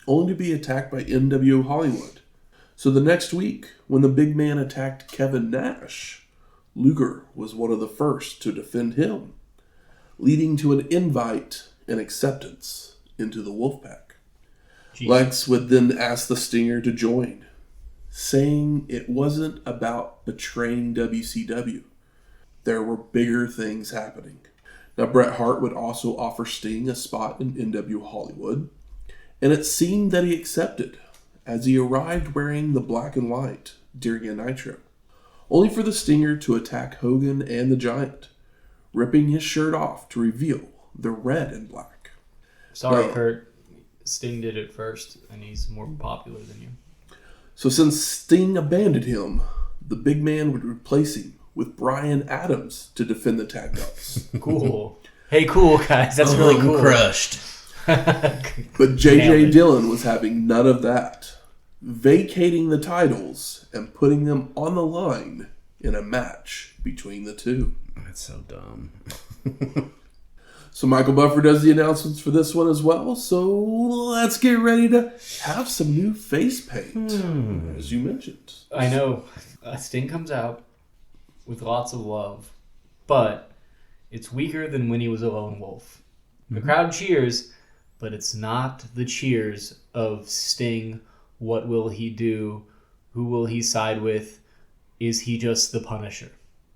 Speaker 1: only to be attacked by NWO Hollywood. So the next week, when the big man attacked Kevin Nash, Luger was one of the first to defend him, leading to an invite and acceptance into the Wolfpack.
Speaker 2: Jeez.
Speaker 1: Lex would then ask the Stinger to join, saying it wasn't about betraying WCW. There were bigger things happening. Now, Bret Hart would also offer Sting a spot in NWO Hollywood, and it seemed that he accepted, as he arrived wearing the black and white during a Nitro, only for the Stinger to attack Hogan and the Giant, ripping his shirt off to reveal the red and black.
Speaker 2: Sorry,
Speaker 1: Now,
Speaker 2: Curt. Sting did it first, and he's more popular than you.
Speaker 1: So since Sting abandoned him, the big man would replace him with Bryan Adams to defend the tag belts.
Speaker 2: Cool. Hey, cool, guys. That's really cool.
Speaker 3: Crushed.
Speaker 1: But J.J. Dillon was having none of that, vacating the titles and putting them on the line in a match between the two.
Speaker 3: That's so dumb.
Speaker 1: So Michael Buffer does the announcements for this one as well. So let's get ready to have some new face paint, as you mentioned.
Speaker 2: I know. Sting comes out with lots of love, but it's weaker than when he was a lone wolf. The crowd cheers, but it's not the cheers of Sting. What will he do? Who will he side with? Is he just the Punisher?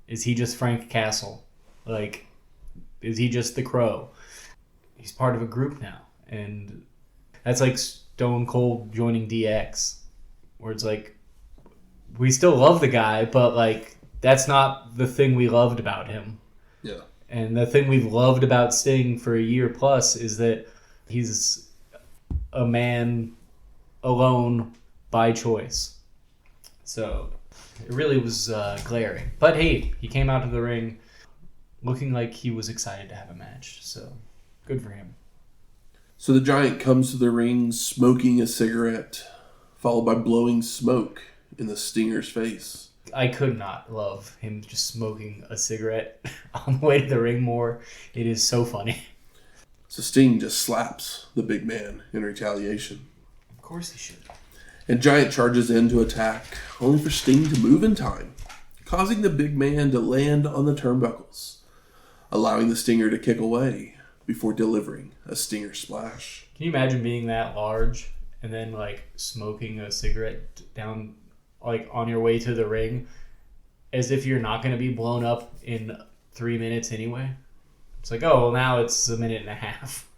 Speaker 2: Is he just Frank Castle? Like, is he just the Crow? He's part of a group now. And that's like Stone Cold joining DX, where it's like, we still love the guy, but like, that's not the thing we loved about him.
Speaker 1: Yeah.
Speaker 2: And the thing we've loved about Sting for a year plus is that he's a man alone by choice. So it really was glaring. But hey, he came out of the ring looking like he was excited to have a match. So good for him.
Speaker 1: So the Giant comes to the ring smoking a cigarette, followed by blowing smoke in the Stinger's face.
Speaker 2: I could not love him just smoking a cigarette on the way to the ring more. It is so funny.
Speaker 1: So Sting just slaps the big man in retaliation.
Speaker 2: Of course he should.
Speaker 1: And Giant charges in to attack, only for Sting to move in time, causing the big man to land on the turnbuckles, allowing the Stinger to kick away before delivering a Stinger splash.
Speaker 2: Can you imagine being that large and then like smoking a cigarette down like on your way to the ring as if you're not going to be blown up in 3 minutes anyway? It's like, oh, well, now it's a minute and a half.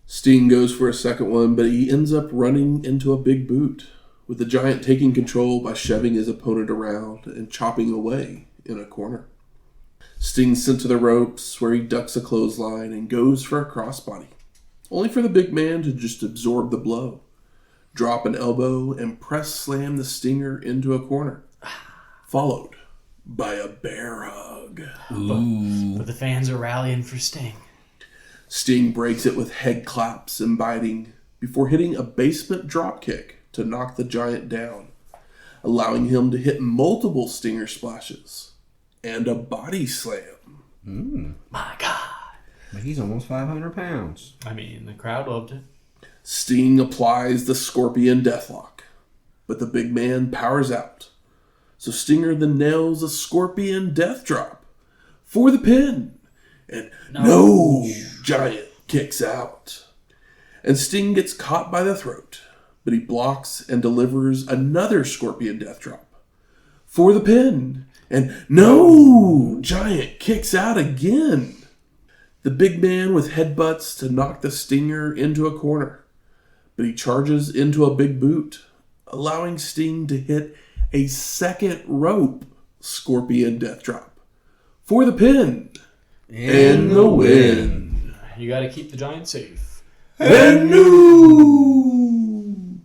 Speaker 1: Sting goes for a second one, but he ends up running into a big boot, with the Giant taking control by shoving his opponent around and chopping away in a corner. Sting's sent to the ropes, where he ducks a clothesline and goes for a crossbody, only for the big man to just absorb the blow, drop an elbow, and press slam the Stinger into a corner, followed by a bear hug.
Speaker 2: But the fans are rallying for Sting.
Speaker 1: Sting breaks it with head claps and biting before hitting a basement dropkick to knock the Giant down, allowing him to hit multiple Stinger splashes and a body slam.
Speaker 2: My God.
Speaker 3: But he's almost 500 pounds.
Speaker 2: I mean, the crowd loved it.
Speaker 1: Sting applies the Scorpion Deathlock, but the big man powers out. So Stinger then nails a Scorpion Death Drop for the pin. And no, Giant kicks out. And Sting gets caught by the throat, but he blocks and delivers another Scorpion Death Drop for the pin. And no, Giant kicks out again. The big man with headbutts to knock the Stinger into a corner, but he charges into a big boot, allowing Sting to hit a second rope Scorpion Death Drop for the pin and the win.
Speaker 2: You got to keep the Giant safe.
Speaker 1: And new.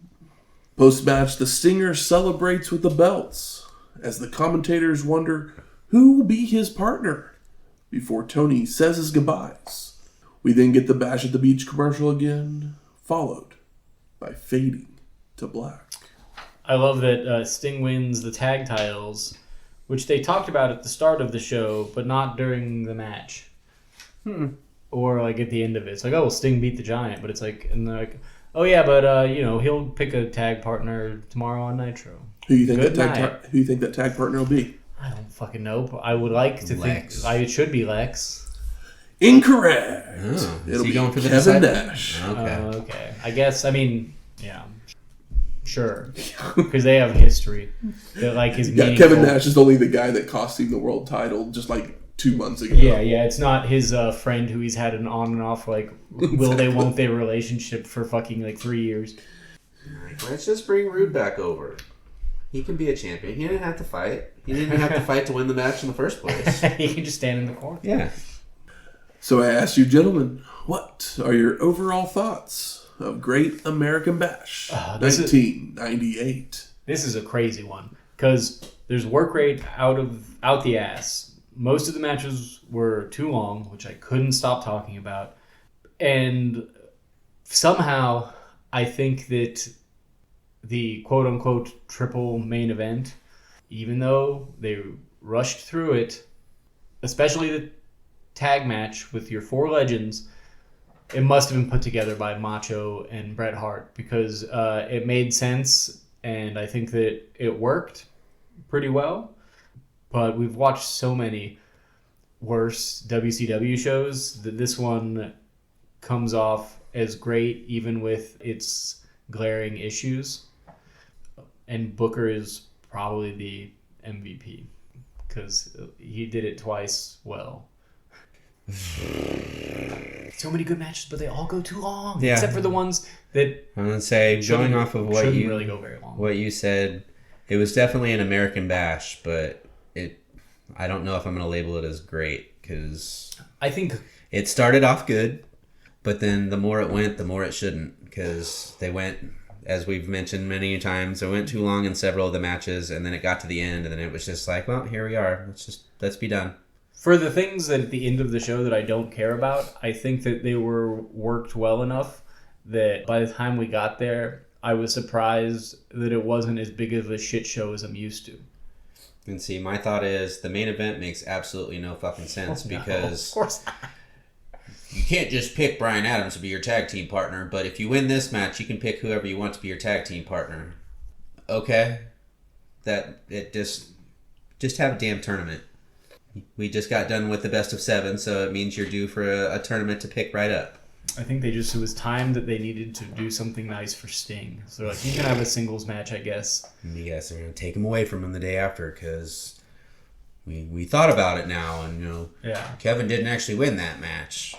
Speaker 1: Post-match, the Stinger celebrates with the belts as the commentators wonder who will be his partner before Tony says his goodbyes. We then get the Bash at the Beach commercial again, followed by fading to black.
Speaker 2: I love that Sting wins the tag titles which they talked about at the start of the show, but not during the match. Or like at the end of it. It's like, oh, Sting beat the Giant, but it's like, and they're like, oh yeah, but he'll pick a tag partner tomorrow on Nitro.
Speaker 1: Who you think who you think that tag partner will be?
Speaker 2: I don't fucking know. But I would like to think it should be Lex.
Speaker 1: Incorrect.
Speaker 3: Oh,
Speaker 1: It'll be
Speaker 3: going for the
Speaker 1: Kevin
Speaker 3: disciple?
Speaker 1: Nash.
Speaker 2: Okay. I guess. I mean, yeah. Sure. Because they have history. That like his
Speaker 1: Kevin Nash is only the guy that cost him the world title just like 2 months ago.
Speaker 2: Yeah. It's not his friend who he's had an on and off like will they won't they relationship for fucking like 3 years.
Speaker 3: Let's just bring Rude back over. He can be a champion. He didn't have to fight. He didn't have to fight to win the match in the first place.
Speaker 2: He can just stand in the corner.
Speaker 3: Yeah.
Speaker 1: So I asked you, gentlemen, what are your overall thoughts of Great American Bash 1998?
Speaker 2: This is a crazy one because there's work rate out the ass. Most of the matches were too long, which I couldn't stop talking about. And somehow I think that the quote-unquote triple main event, even though they rushed through it, especially the tag match with your 4 legends, it must have been put together by Macho and Bret Hart because it made sense, and I think that it worked pretty well. But we've watched so many worse WCW shows that this one comes off as great even with its glaring issues. And Booker is probably the MVP because he did it twice well. So many good matches, but they all go too long.
Speaker 3: Yeah.
Speaker 2: Except for the ones that
Speaker 3: I'm gonna say, going off of what you
Speaker 2: really go very long.
Speaker 3: What you said, it was definitely an American Bash, but I don't know if I'm gonna label it as great because
Speaker 2: I think
Speaker 3: it started off good, but then the more it went, the more it shouldn't because they went, as we've mentioned many times, it went too long in several of the matches, and then it got to the end, and then it was just like, well, here we are. Let's be done.
Speaker 2: For the things that at the end of the show that I don't care about, I think that they were worked well enough that by the time we got there, I was surprised that it wasn't as big of a shit show as I'm used to.
Speaker 3: And see, my thought is the main event makes absolutely no fucking sense because
Speaker 2: of course not.
Speaker 3: You can't just pick Bryan Adams to be your tag team partner, but if you win this match, you can pick whoever you want to be your tag team partner. Okay? Just have a damn tournament. We just got done with the best of 7, so it means you're due for a tournament to pick right up.
Speaker 2: I think it was time that they needed to do something nice for Sting. So they're like, you can have a singles match, I guess.
Speaker 3: Yes, they're going to take him away from him the day after because we thought about it now, and Kevin didn't actually win that match.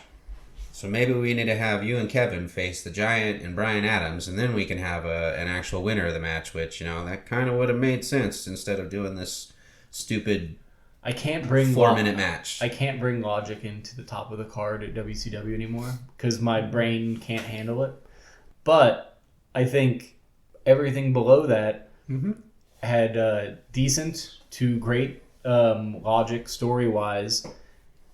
Speaker 3: So maybe we need to have you and Kevin face the Giant and Bryan Adams, and then we can have an actual winner of the match, which, that kind of would have made sense instead of doing this stupid
Speaker 2: I can't bring
Speaker 3: 4-minute match.
Speaker 2: I can't bring logic into the top of the card at WCW anymore because my brain can't handle it. But I think everything below that had decent to great logic story-wise.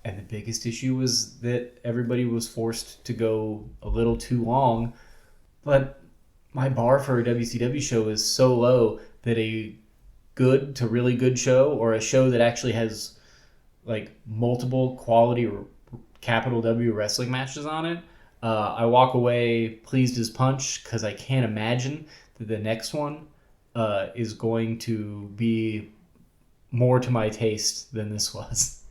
Speaker 2: And the biggest issue was that everybody was forced to go a little too long. But my bar for a WCW show is so low that a good to really good show, or a show that actually has like multiple quality capital W wrestling matches on it, I walk away pleased as punch because I can't imagine that the next one is going to be more to my taste than this was.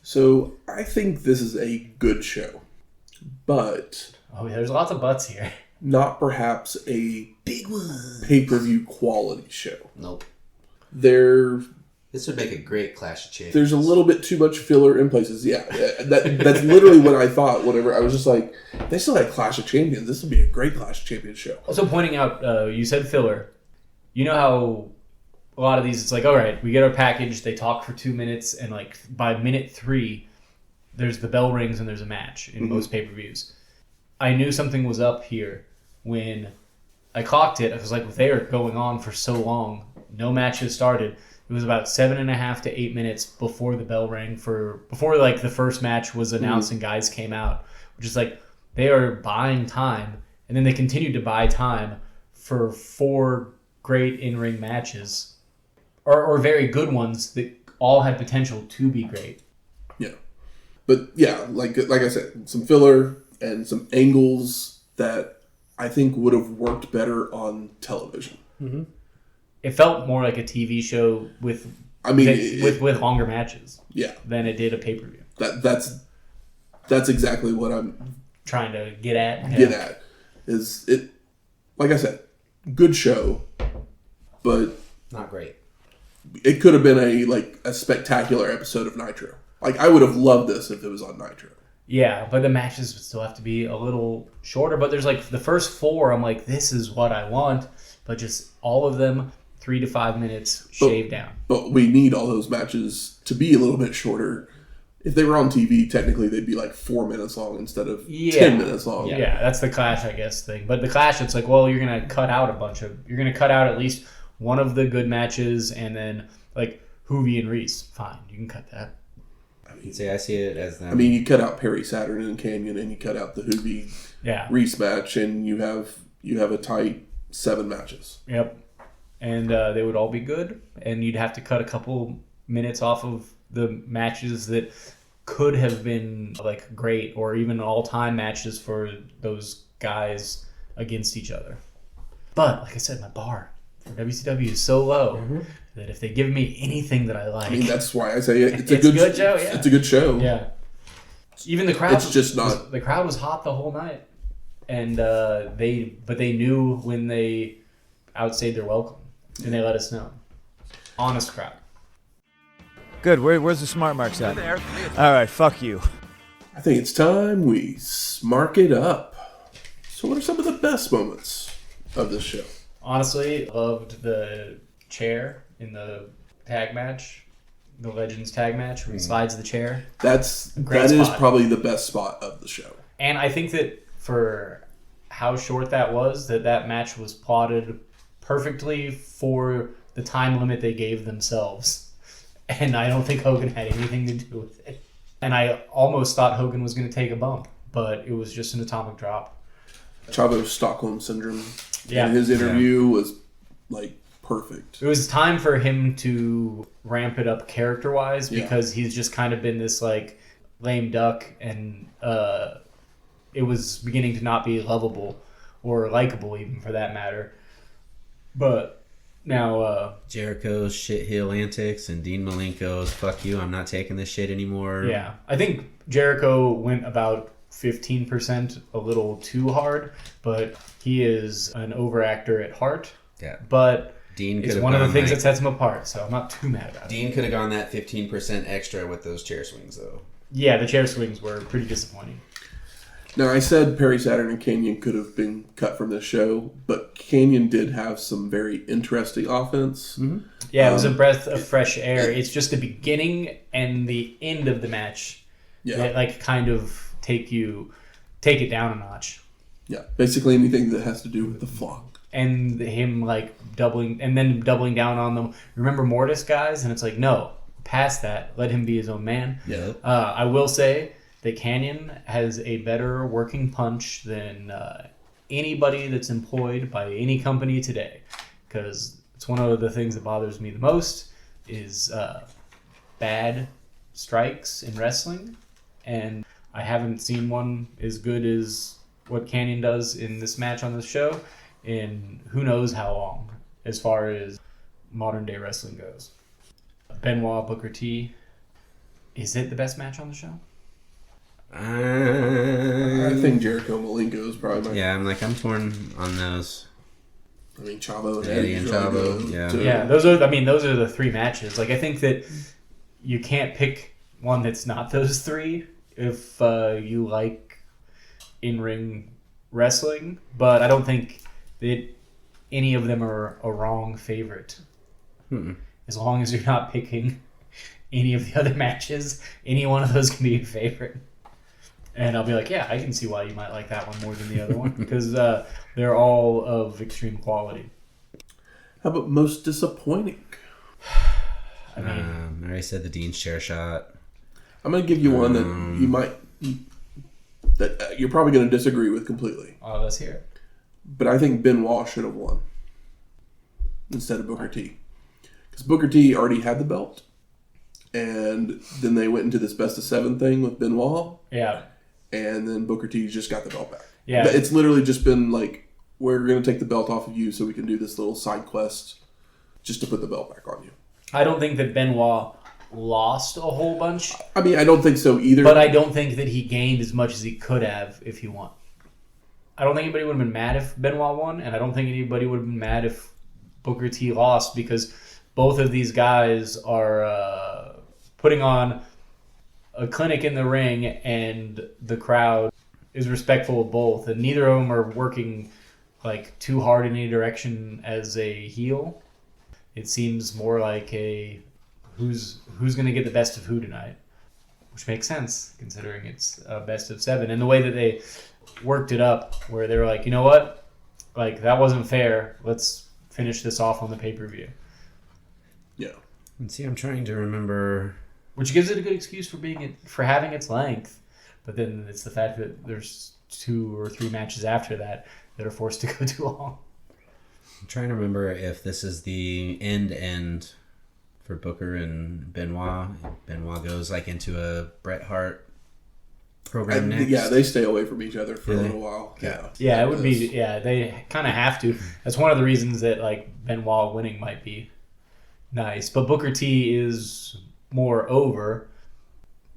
Speaker 1: So I think this is a good show, but
Speaker 2: there's lots of buts here.
Speaker 1: Not perhaps a
Speaker 3: big one
Speaker 1: pay-per-view quality show.
Speaker 3: Nope.
Speaker 1: This
Speaker 3: would make a great Clash of Champions.
Speaker 1: There's a little bit too much filler in places. Yeah, that's literally what I thought. Whatever, I was just like, they still had Clash of Champions. This would be a great Clash of Champions show.
Speaker 2: Also pointing out, you said filler. You know how a lot of these, it's like, all right, we get our package. They talk for 2 minutes, and like by minute 3, there's the bell rings and there's a match in most pay-per-views. I knew something was up here when I clocked it. I was like, they are going on for so long. No matches started. It was about 7.5 to 8 minutes before the bell rang before like the first match was announced and guys came out, which is like they are buying time, and then they continued to buy time for 4 great in-ring matches. or very good ones that all had potential to be great.
Speaker 1: Yeah. But yeah, like I said, some filler and some angles that I think would have worked better on television.
Speaker 2: Mm-hmm. It felt more like a TV show with longer matches.
Speaker 1: Yeah.
Speaker 2: Than it did a pay-per-view.
Speaker 1: That's exactly what I'm
Speaker 2: trying to get at.
Speaker 1: Is it, like I said, good show, but
Speaker 3: not great.
Speaker 1: It could have been a spectacular episode of Nitro. Like, I would have loved this if it was on Nitro.
Speaker 2: Yeah, but the matches would still have to be a little shorter. But there's the first 4, I'm like, this is what I want. But just all of them, 3 to 5 minutes shaved down. But
Speaker 1: we need all those matches to be a little bit shorter. If they were on TV, technically they'd be 4 minutes long instead of 10 minutes long.
Speaker 2: Yeah, that's the Clash, I guess, thing. But the Clash, it's you're going to cut out you're going to cut out at least one of the good matches, and then Hoovy and Reese. Fine, you can cut that.
Speaker 3: I see it as them.
Speaker 1: You cut out Perry, Saturn, and Kanyon, and you cut out the Hoovy Reese match, and you have a tight 7 matches.
Speaker 2: Yep. And they would all be good, and you'd have to cut a couple minutes off of the matches that could have been great or even all-time matches for those guys against each other. But like I said, my bar for WCW is so low that if they give me anything that I like,
Speaker 1: that's why I say it's a good show. Yeah. It's a good show.
Speaker 2: Yeah. Even the crowd.
Speaker 1: It's just not.
Speaker 2: The crowd was hot the whole night, and they knew when they outstayed their welcome, and they let us know. Honest crowd.
Speaker 4: Good. Where's the smart marks at? There. All right. Fuck you.
Speaker 1: I think it's time we smark it up. So, what are some of the best moments of this show?
Speaker 2: Honestly, loved the chair in the tag match, the Legends tag match, where he slides the chair.
Speaker 1: That is probably the best spot of the show.
Speaker 2: And I think that for how short that was, that match was plotted perfectly for the time limit they gave themselves. And I don't think Hogan had anything to do with it. And I almost thought Hogan was going to take a bump, but it was just an atomic drop.
Speaker 1: Chavo's Stockholm Syndrome. Yeah. And his interview was perfect.
Speaker 2: It was time for him to ramp it up character-wise because he's just kind of been this lame duck, and it was beginning to not be lovable or likable even for that matter. But now
Speaker 3: Jericho's shit heel antics and Dean Malenko's fuck you, I'm not taking this shit anymore.
Speaker 2: Yeah. I think Jericho went about 15% a little too hard, but he is an overactor at heart.
Speaker 3: Yeah.
Speaker 2: But
Speaker 3: Dean
Speaker 2: it's one of the things that sets him apart, so I'm not too mad about it.
Speaker 3: Dean could have gone that 15% extra with those chair swings, though.
Speaker 2: Yeah, the chair swings were pretty disappointing.
Speaker 1: Now, I said Perry, Saturn, and Kanyon could have been cut from this show, but Kanyon did have some very interesting offense.
Speaker 2: Mm-hmm. Yeah, it was a breath of fresh air. It's just the beginning and the end of the match that kind of take it down a notch.
Speaker 1: Yeah, basically anything that has to do with the flock.
Speaker 2: And him doubling down on them. Remember Mortis, guys? And it's no, past that. Let him be his own man.
Speaker 3: Yeah.
Speaker 2: I will say that Kanyon has a better working punch than anybody that's employed by any company today. Because it's one of the things that bothers me the most is bad strikes in wrestling. And I haven't seen one as good as what Kanyon does in this match on this show in who knows how long as far as modern day wrestling goes. Benoit, Booker T. Is it the best match on the show?
Speaker 1: I think Jericho Malenko is probably my...
Speaker 3: Yeah, I'm torn on those.
Speaker 1: Chavo and
Speaker 3: Eddie and Chavo.
Speaker 2: Yeah, those are the 3 matches. I think that you can't pick one that's not those 3 if you like in-ring wrestling, but I don't think that any of them are a wrong favorite. As long as you're not picking any of the other matches, any one of those can be a favorite. And I'll be yeah, I can see why you might like that one more than the other one, because they're all of extreme quality.
Speaker 1: How about most disappointing?
Speaker 3: I already said the Dean's chair shot.
Speaker 1: I'm going to give you one that you might... that you're probably going to disagree with completely.
Speaker 2: Oh, let's hear it.
Speaker 1: But I think Benoit should have won instead of Booker T. Because Booker T already had the belt. And then they went into this best of 7 thing with Benoit.
Speaker 2: Yeah.
Speaker 1: And then Booker T just got the belt back.
Speaker 2: Yeah.
Speaker 1: It's literally just been like, we're going to take the belt off of you so we can do this little side quest just to put the belt back on you.
Speaker 2: I don't think that Benoit lost a whole bunch.
Speaker 1: I mean, I don't think so either.
Speaker 2: But I don't think that he gained as much as he could have if he won. I don't think anybody would have been mad if Benoit won, and I don't think anybody would have been mad if Booker T lost, because both of these guys are putting on a clinic in the ring, and the crowd is respectful of both, and neither of them are working like too hard in any direction as a heel. It seems more like a who's going to get the best of who tonight, which makes sense considering it's a best of 7. And the way that they worked it up, where they were like, you know what, like that wasn't fair. Let's finish this off on the pay-per-view.
Speaker 1: Yeah.
Speaker 3: And see, I'm trying to remember,
Speaker 2: which gives it a good excuse for having its length, but then it's the fact that there's 2 or 3 matches after that are forced to go too long.
Speaker 3: I'm trying to remember if this is the end for Booker and Benoit. Benoit goes like into a Bret Hart program next.
Speaker 1: Yeah, they stay away from each other for a little while.
Speaker 2: Yeah, it would be. Yeah, they kind of have to. That's one of the reasons that like Benoit winning might be nice. But Booker T is more over.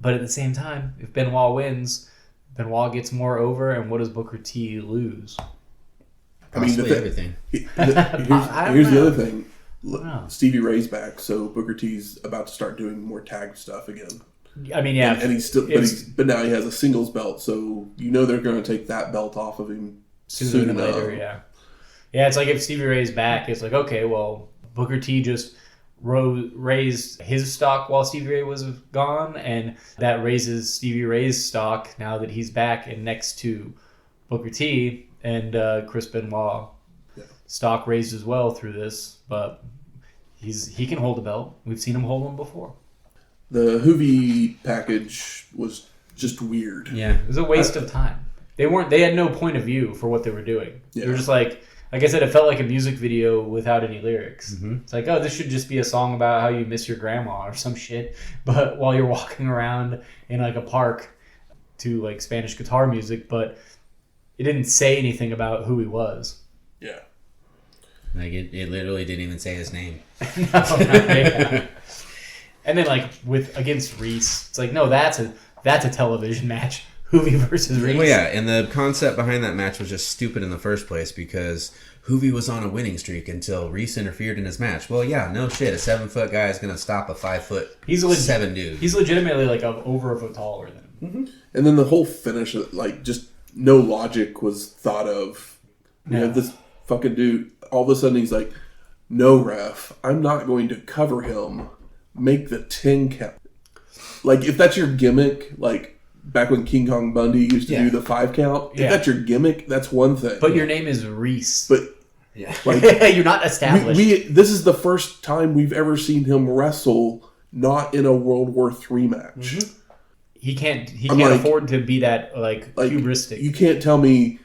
Speaker 2: But at the same time, if Benoit wins, Benoit gets more over, and what does Booker T lose?
Speaker 1: I mean,
Speaker 3: everything.
Speaker 1: Here's the other thing. Stevie Ray's back, so Booker T's about to start doing more tag stuff again.
Speaker 2: I mean, yeah,
Speaker 1: and he's still, but now he has a singles belt, so you know they're going to take that belt off of him
Speaker 2: sooner than later. Yeah. It's like if Stevie Ray's back, it's like, okay, well, Booker T just raised his stock while Stevie Ray was gone, and that raises Stevie Ray's stock now that he's back and next to Booker T and Chris Benoit. Stock raised as well through this, but he can hold the belt. We've seen him hold them before.
Speaker 1: The Hoovy package was just weird.
Speaker 2: Yeah, it was a waste of time. They had no point of view for what they were doing. Yeah. They were just like I said, it felt like a music video without any lyrics. Mm-hmm. It's like, oh, this should just be a song about how you miss your grandma or some shit. But while you're walking around in like a park to like Spanish guitar music, but it didn't say anything about who he was.
Speaker 1: Yeah.
Speaker 3: Like it literally didn't even say his name.
Speaker 2: Yeah. And then like against Reese, it's like, no, that's a television match. Hoovy versus Reese.
Speaker 3: Well, yeah, and the concept behind that match was just stupid in the first place because Hoovy was on a winning streak until Reese interfered in his match. Well, yeah, no shit. A 7-foot guy is going to stop a 5'7" dude.
Speaker 2: He's legitimately like over a foot taller than him.
Speaker 1: Mm-hmm. And then the whole finish, like just no logic was thought of. You have this fucking dude. All of a sudden he's like, "No, ref, I'm not going to cover him. Make the 10 count." Like if that's your gimmick, like. Back when King Kong Bundy used to do the 5 count, if that's your gimmick, that's one thing.
Speaker 2: But your name is Reese.
Speaker 1: But
Speaker 2: like, you're not established.
Speaker 1: This is the first time we've ever seen him wrestle not in a World War III match.
Speaker 2: Mm-hmm. He can't afford to be that like hubristic.
Speaker 1: You can't tell me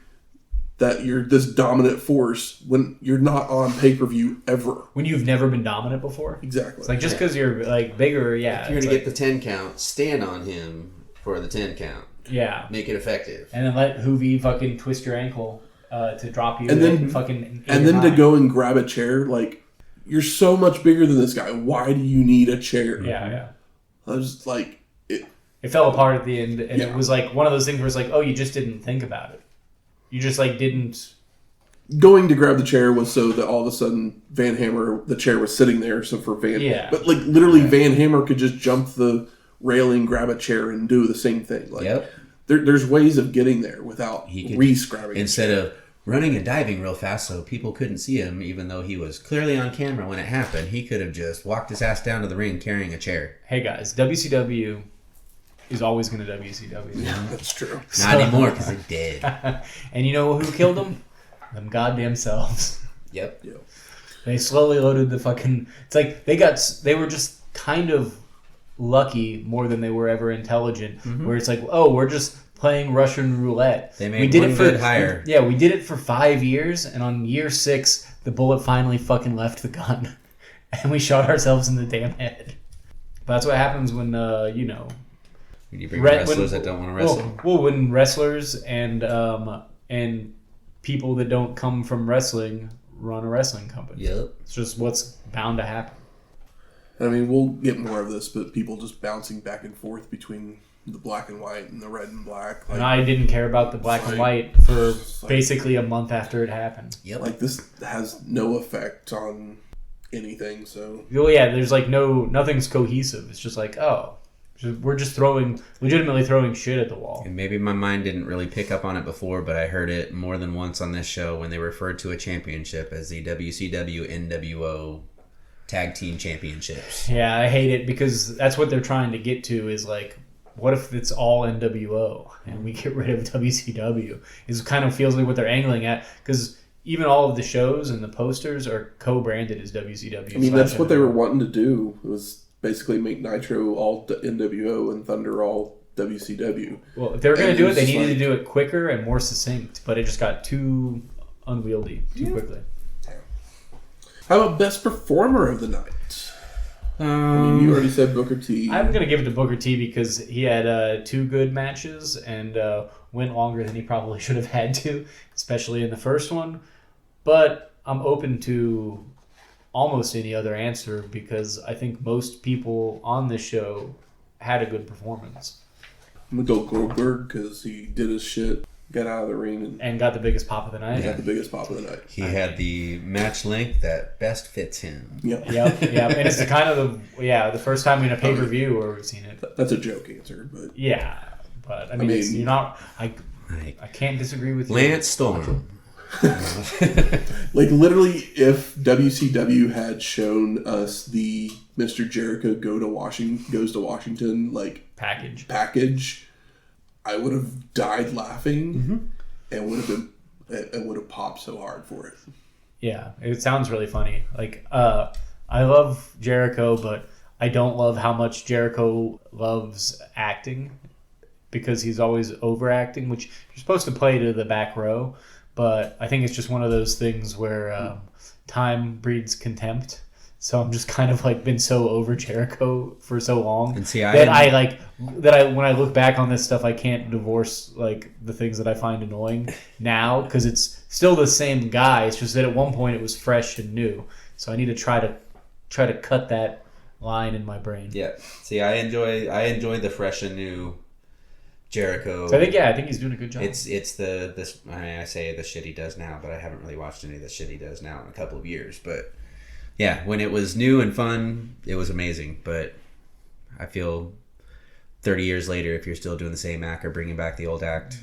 Speaker 1: that you're this dominant force when you're not on pay-per-view ever.
Speaker 2: When you've never been dominant before.
Speaker 1: Exactly.
Speaker 2: It's like just because you're like bigger,
Speaker 3: If you're going to get the 10 count, stand on him for the 10 count.
Speaker 2: Yeah.
Speaker 3: Make it effective.
Speaker 2: And then let Hoovy fucking twist your ankle to drop you.
Speaker 1: And then to go and grab a chair. Like, you're so much bigger than this guy. Why do you need a chair?
Speaker 2: Yeah.
Speaker 1: I was just like... It
Speaker 2: fell apart at the end. And it was like one of those things where it's like, oh, you just didn't think about it. You just like didn't...
Speaker 1: Going to grab the chair was so that all of a sudden Van Hammer, the chair was sitting there. So for Van...
Speaker 2: Yeah.
Speaker 1: But like literally Van Hammer could just jump the... railing, grab a chair, and do the same thing. Like, there's ways of getting there without Reese grabbing.
Speaker 3: Instead of running and diving real fast so people couldn't see him, even though he was clearly on camera when it happened, he could have just walked his ass down to the ring carrying a chair.
Speaker 2: Hey guys, WCW is always going to WCW.
Speaker 1: Yeah, that's true.
Speaker 3: Not anymore because they're dead.
Speaker 2: And you know who killed them? Them goddamn selves.
Speaker 3: Yep.
Speaker 2: They slowly loaded the fucking... It's like they were just kind of lucky more than they were ever intelligent. Mm-hmm. Where it's like, oh, we're just playing Russian roulette.
Speaker 3: They made one good hire.
Speaker 2: Yeah, we did it for 5 years, and on year 6, the bullet finally fucking left the gun. and we shot ourselves in the damn head. But that's what happens when,
Speaker 3: When you bring wrestlers that don't want to wrestle?
Speaker 2: Well, when wrestlers and people that don't come from wrestling run a wrestling company.
Speaker 3: Yep.
Speaker 2: It's just what's bound to happen.
Speaker 1: I mean, we'll get more of this, but people just bouncing back and forth between the black and white and the red and black.
Speaker 2: And I didn't care about the black and white for basically a month after it happened.
Speaker 3: Yep.
Speaker 1: Like, this has no effect on anything, so...
Speaker 2: Well, yeah, there's like nothing's cohesive. It's just like, we're just legitimately throwing shit at the wall.
Speaker 3: And maybe my mind didn't really pick up on it before, but I heard it more than once on this show when they referred to a championship as the WCW NWO Tag Team Championships.
Speaker 2: Yeah, I hate it because that's what they're trying to get to is like, what if it's all NWO and we get rid of WCW? It kind of feels like what they're angling at because even all of the shows and the posters are co-branded as WCW.
Speaker 1: I mean, that's what they were wanting to do, was basically make Nitro all NWO and Thunder all WCW.
Speaker 2: Well, if they were going to do it, they needed to do it quicker and more succinct, but it just got too unwieldy too quickly.
Speaker 1: How about best performer of the night? I mean, you already said Booker T.
Speaker 2: I'm going to give it to Booker T because he had 2 good matches and went longer than he probably should have had to, especially in the first one. But I'm open to almost any other answer because I think most people on this show had a good performance.
Speaker 1: I'm going to go Goldberg because he did his shit, got out of the ring,
Speaker 2: and got the biggest pop of the night.
Speaker 1: Got the biggest pop of the night.
Speaker 3: He had the match length that best fits him.
Speaker 1: Yep.
Speaker 2: Yep. And it's the kind of the first time in a pay-per-view where we've seen it.
Speaker 1: That's a joke answer, but...
Speaker 2: Yeah, but I mean you're not... I can't disagree with you.
Speaker 3: Lance Storm.
Speaker 1: Like, literally, if WCW had shown us the Mr. Jericho goes to Washington, like, package, I would have died laughing and would have popped so hard for it.
Speaker 2: Yeah, it sounds really funny. Like, I love Jericho, but I don't love how much Jericho loves acting because he's always overacting, which you're supposed to play to the back row. But I think it's just one of those things where time breeds contempt. So I'm just kind of like been so over Jericho for so long
Speaker 3: and see,
Speaker 2: when I look back on this stuff, I can't divorce like the things that I find annoying now because it's still the same guy. It's just that at one point it was fresh and new. So I need to try to cut that line in my brain.
Speaker 3: Yeah. See, I enjoy the fresh and new Jericho.
Speaker 2: So I think he's doing a good job.
Speaker 3: It's I say the shit he does now, but I haven't really watched any of the shit he does now in a couple of years. But yeah, when it was new and fun, it was amazing. But I feel 30 years later, if you're still doing the same act or bringing back the old act,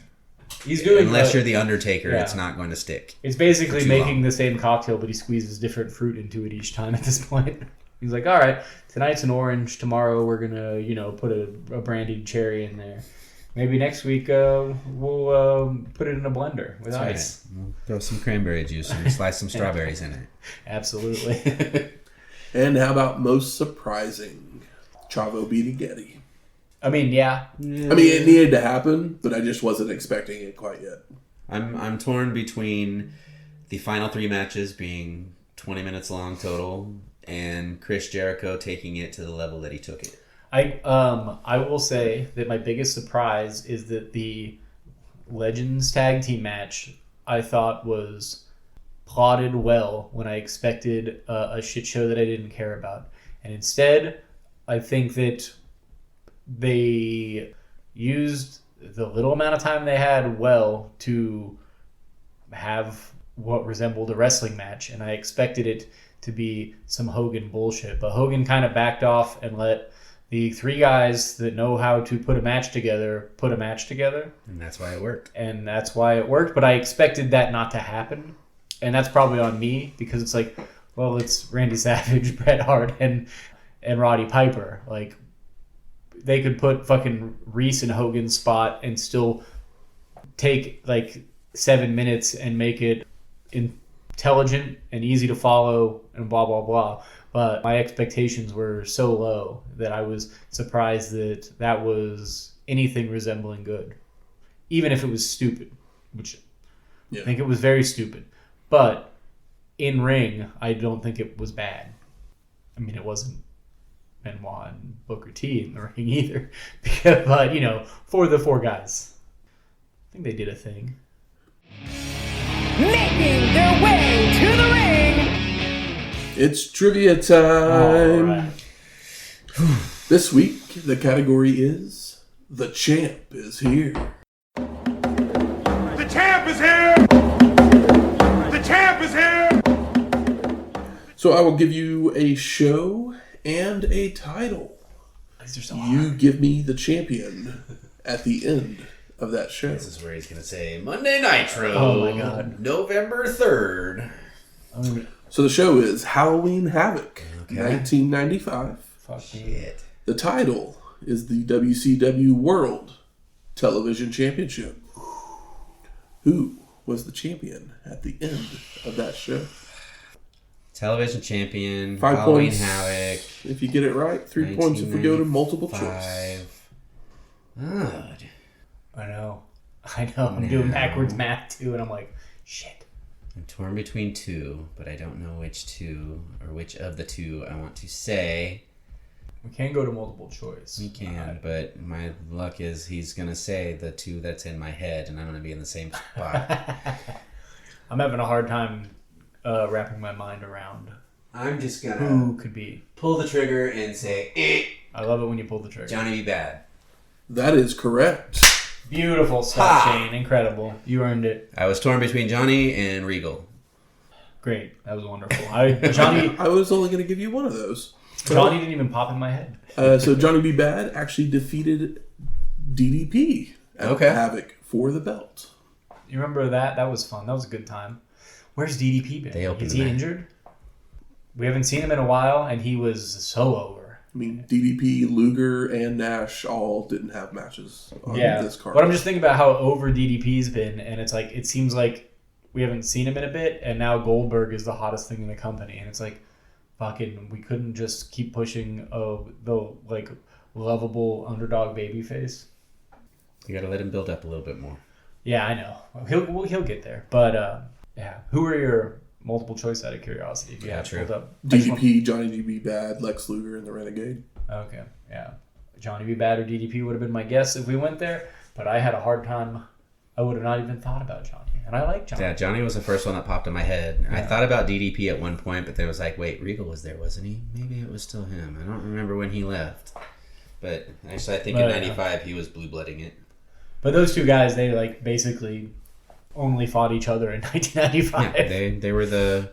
Speaker 3: unless you're the Undertaker, it's not going to stick.
Speaker 2: It's basically making the same cocktail, but he squeezes different fruit into it each time at this point. He's like, all right, tonight's an orange. Tomorrow we're gonna put a brandied cherry in there. Maybe next week we'll put it in a blender with ice.
Speaker 3: Right. We'll throw some cranberry juice and slice some strawberries in it.
Speaker 2: Absolutely.
Speaker 1: And how about most surprising? Chavo beating Getty.
Speaker 2: I mean, yeah.
Speaker 1: I mean, it needed to happen, but I just wasn't expecting it quite yet.
Speaker 3: I'm torn between the final 3 matches being 20 minutes long total and Chris Jericho taking it to the level that he took it.
Speaker 2: I will say that my biggest surprise is that the Legends Tag Team match I thought was plotted well when I expected a shit show that I didn't care about. And instead, I think that they used the little amount of time they had well to have what resembled a wrestling match. And I expected it to be some Hogan bullshit. But Hogan kind of backed off and let the 3 guys that know how to put a match together.
Speaker 3: And that's why it worked.
Speaker 2: But I expected that not to happen. And that's probably on me because it's like, well, it's Randy Savage, Bret Hart, and Roddy Piper. Like, they could put fucking Reese in Hogan's spot and still take like 7 minutes and make it intelligent and easy to follow and blah, blah, blah. But my expectations were so low that I was surprised that was anything resembling good. Even if it was stupid, which I think it was very stupid. But in ring, I don't think it was bad. I mean, it wasn't Benoit and Booker T in the ring either. But, for the 4 guys. I think they did a thing.
Speaker 5: Making their way to the ring.
Speaker 1: It's trivia time.
Speaker 2: All right.
Speaker 1: This week, the category is The Champ is Here.
Speaker 6: The champ is here! The champ is here!
Speaker 1: So I will give you a show and a title.
Speaker 2: These are so
Speaker 1: You
Speaker 2: hard.
Speaker 1: give me the champion at the end of that show.
Speaker 3: This is where he's going to say Monday Nitro.
Speaker 2: Oh my God.
Speaker 3: November 3rd.
Speaker 1: So the show is Halloween Havoc,
Speaker 3: Okay.
Speaker 1: 1995.
Speaker 2: Fuck me.
Speaker 3: Shit.
Speaker 1: The title is the WCW World Television Championship. Who was the champion at the end of that show?
Speaker 3: Television champion.
Speaker 1: 5
Speaker 3: Halloween
Speaker 1: points
Speaker 3: Havoc.
Speaker 1: if you get it right. 3 points if we go to multiple choice.
Speaker 3: 1995.
Speaker 2: I know. I'm doing backwards math too, and I'm like, shit.
Speaker 3: I'm torn between 2, but I don't know which 2 or which of the 2 I want to say.
Speaker 2: We can go to multiple choice.
Speaker 3: We can, but my luck is he's going to say the 2 that's in my head, and I'm going to be in the same spot.
Speaker 2: I'm having a hard time wrapping my mind around
Speaker 3: I'm just going
Speaker 2: who could be.
Speaker 3: pull the trigger and say,
Speaker 2: I love it when you pull the trigger.
Speaker 3: Johnny B. Bad.
Speaker 1: That is correct.
Speaker 2: Beautiful stuff,
Speaker 3: Ha!
Speaker 2: Shane. Incredible. You earned it.
Speaker 3: I was torn between Johnny and Regal.
Speaker 2: Great. That was wonderful. Johnny
Speaker 1: I was only going to give you one of those.
Speaker 2: didn't even pop in my head.
Speaker 1: So Johnny B. Bad actually defeated DDP at
Speaker 3: Okay.
Speaker 1: Havoc for the belt.
Speaker 2: You remember that? That was fun. That was a good time. Where's DDP been?
Speaker 3: They opened
Speaker 2: Is he
Speaker 3: the match.
Speaker 2: injured? We haven't seen him in a while, and he was so over.
Speaker 1: I mean, DDP, Luger, and Nash all didn't have matches on this card.
Speaker 2: But I'm just thinking about how over DDP's been, and it's like it seems like we haven't seen him in a bit, and now Goldberg is the hottest thing in the company, and it's like, fucking, we couldn't just keep pushing the like lovable underdog babyface.
Speaker 3: You got to let him build up a little bit more.
Speaker 2: Yeah, I know. He'll get there. But yeah, who are your multiple choice out of curiosity? If you have
Speaker 3: true.
Speaker 2: pulled up. I just
Speaker 1: DDP, Johnny B. Bad, Lex Luger, and the Renegade.
Speaker 2: Okay, yeah. Johnny B. Bad or DDP would have been my guess if we went there, but I had a hard time. I would have not even thought about Johnny, and I like Johnny.
Speaker 3: Yeah, Johnny was the first one that popped in my head. I
Speaker 2: Yeah.
Speaker 3: thought about DDP at one point, but there was like, wait, Regal was there, wasn't he? Maybe it was still him. I don't remember when he left. But actually, I think in
Speaker 2: Oh, yeah.
Speaker 3: 95 he was blue-blooding it.
Speaker 2: But those two guys, they like basically only fought each other in 1995.
Speaker 3: Yeah, they were the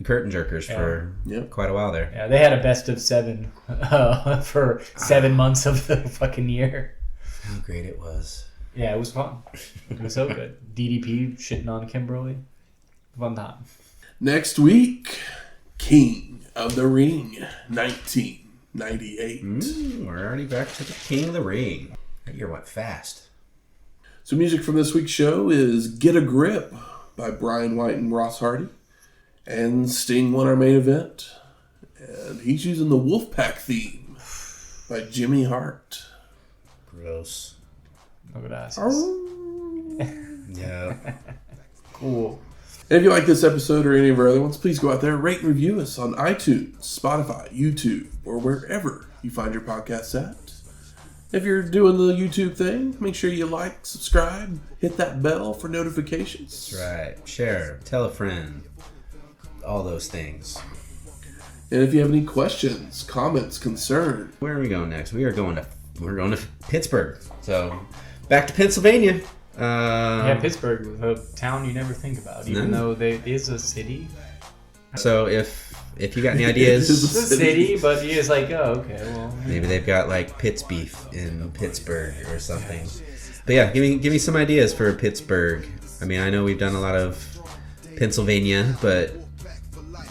Speaker 3: curtain jerkers for
Speaker 1: Yep.
Speaker 3: quite a while there.
Speaker 2: Yeah, they had a best of 7 for 7 months of the fucking year.
Speaker 3: How great it was.
Speaker 2: Yeah, it was fun. It was so good. DDP shitting on Kimberly. Fun time.
Speaker 1: Next week, King of the Ring, 1998.
Speaker 3: We're already back to the King of the Ring. That year went fast.
Speaker 1: So music from this week's show is Get a Grip by Brian White and Ross Hardy. And Sting won our main event. And he's using the Wolfpack theme by Jimmy Hart.
Speaker 3: Gross.
Speaker 2: Look at us.
Speaker 3: Yeah.
Speaker 2: Cool.
Speaker 1: And if you like this episode or any of our other ones, please go out there, rate and review us on iTunes, Spotify, YouTube, or wherever you find your podcasts at. If you're doing the YouTube thing, make sure you like, subscribe, hit that bell for notifications.
Speaker 3: That's right. Share. Tell a friend. All those things.
Speaker 1: And if you have any questions, comments, concerns,
Speaker 3: Where are we going next? We're going to Pittsburgh. So back to Pennsylvania.
Speaker 2: Yeah, Pittsburgh, a town you never think about, even though it is a city.
Speaker 3: So if you got any ideas,
Speaker 2: It's a city, but you're just like, oh, okay, well.
Speaker 3: maybe they've got like Pitts beef in Pittsburgh or something. But yeah, give me some ideas for Pittsburgh. I mean, I know we've done a lot of Pennsylvania, but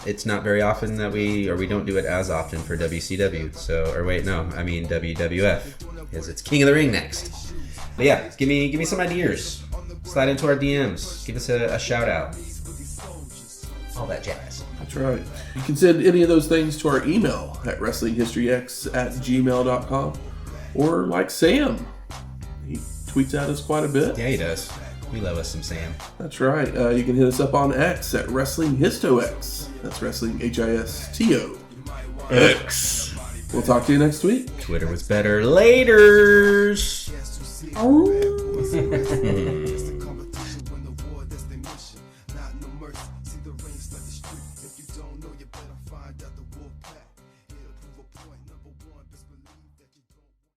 Speaker 3: it's not very often that we don't do it as often for WCW. So, or wait, no, I mean WWF, because it's King of the Ring next. But yeah, give me some ideas. Slide into our DMs. Give us a shout out. All that jazz.
Speaker 1: that's right. You can send any of those things to our email at wrestlinghistoryx@gmail.com. Or like Sam, he tweets at us quite a bit.
Speaker 3: Yeah, he does. We love us some Sam.
Speaker 1: That's right. You can hit us up on X at WrestlingHistoX. That's Wrestling HISTO X. We'll talk to you next week.
Speaker 3: Twitter was better. Laters.
Speaker 1: Oh.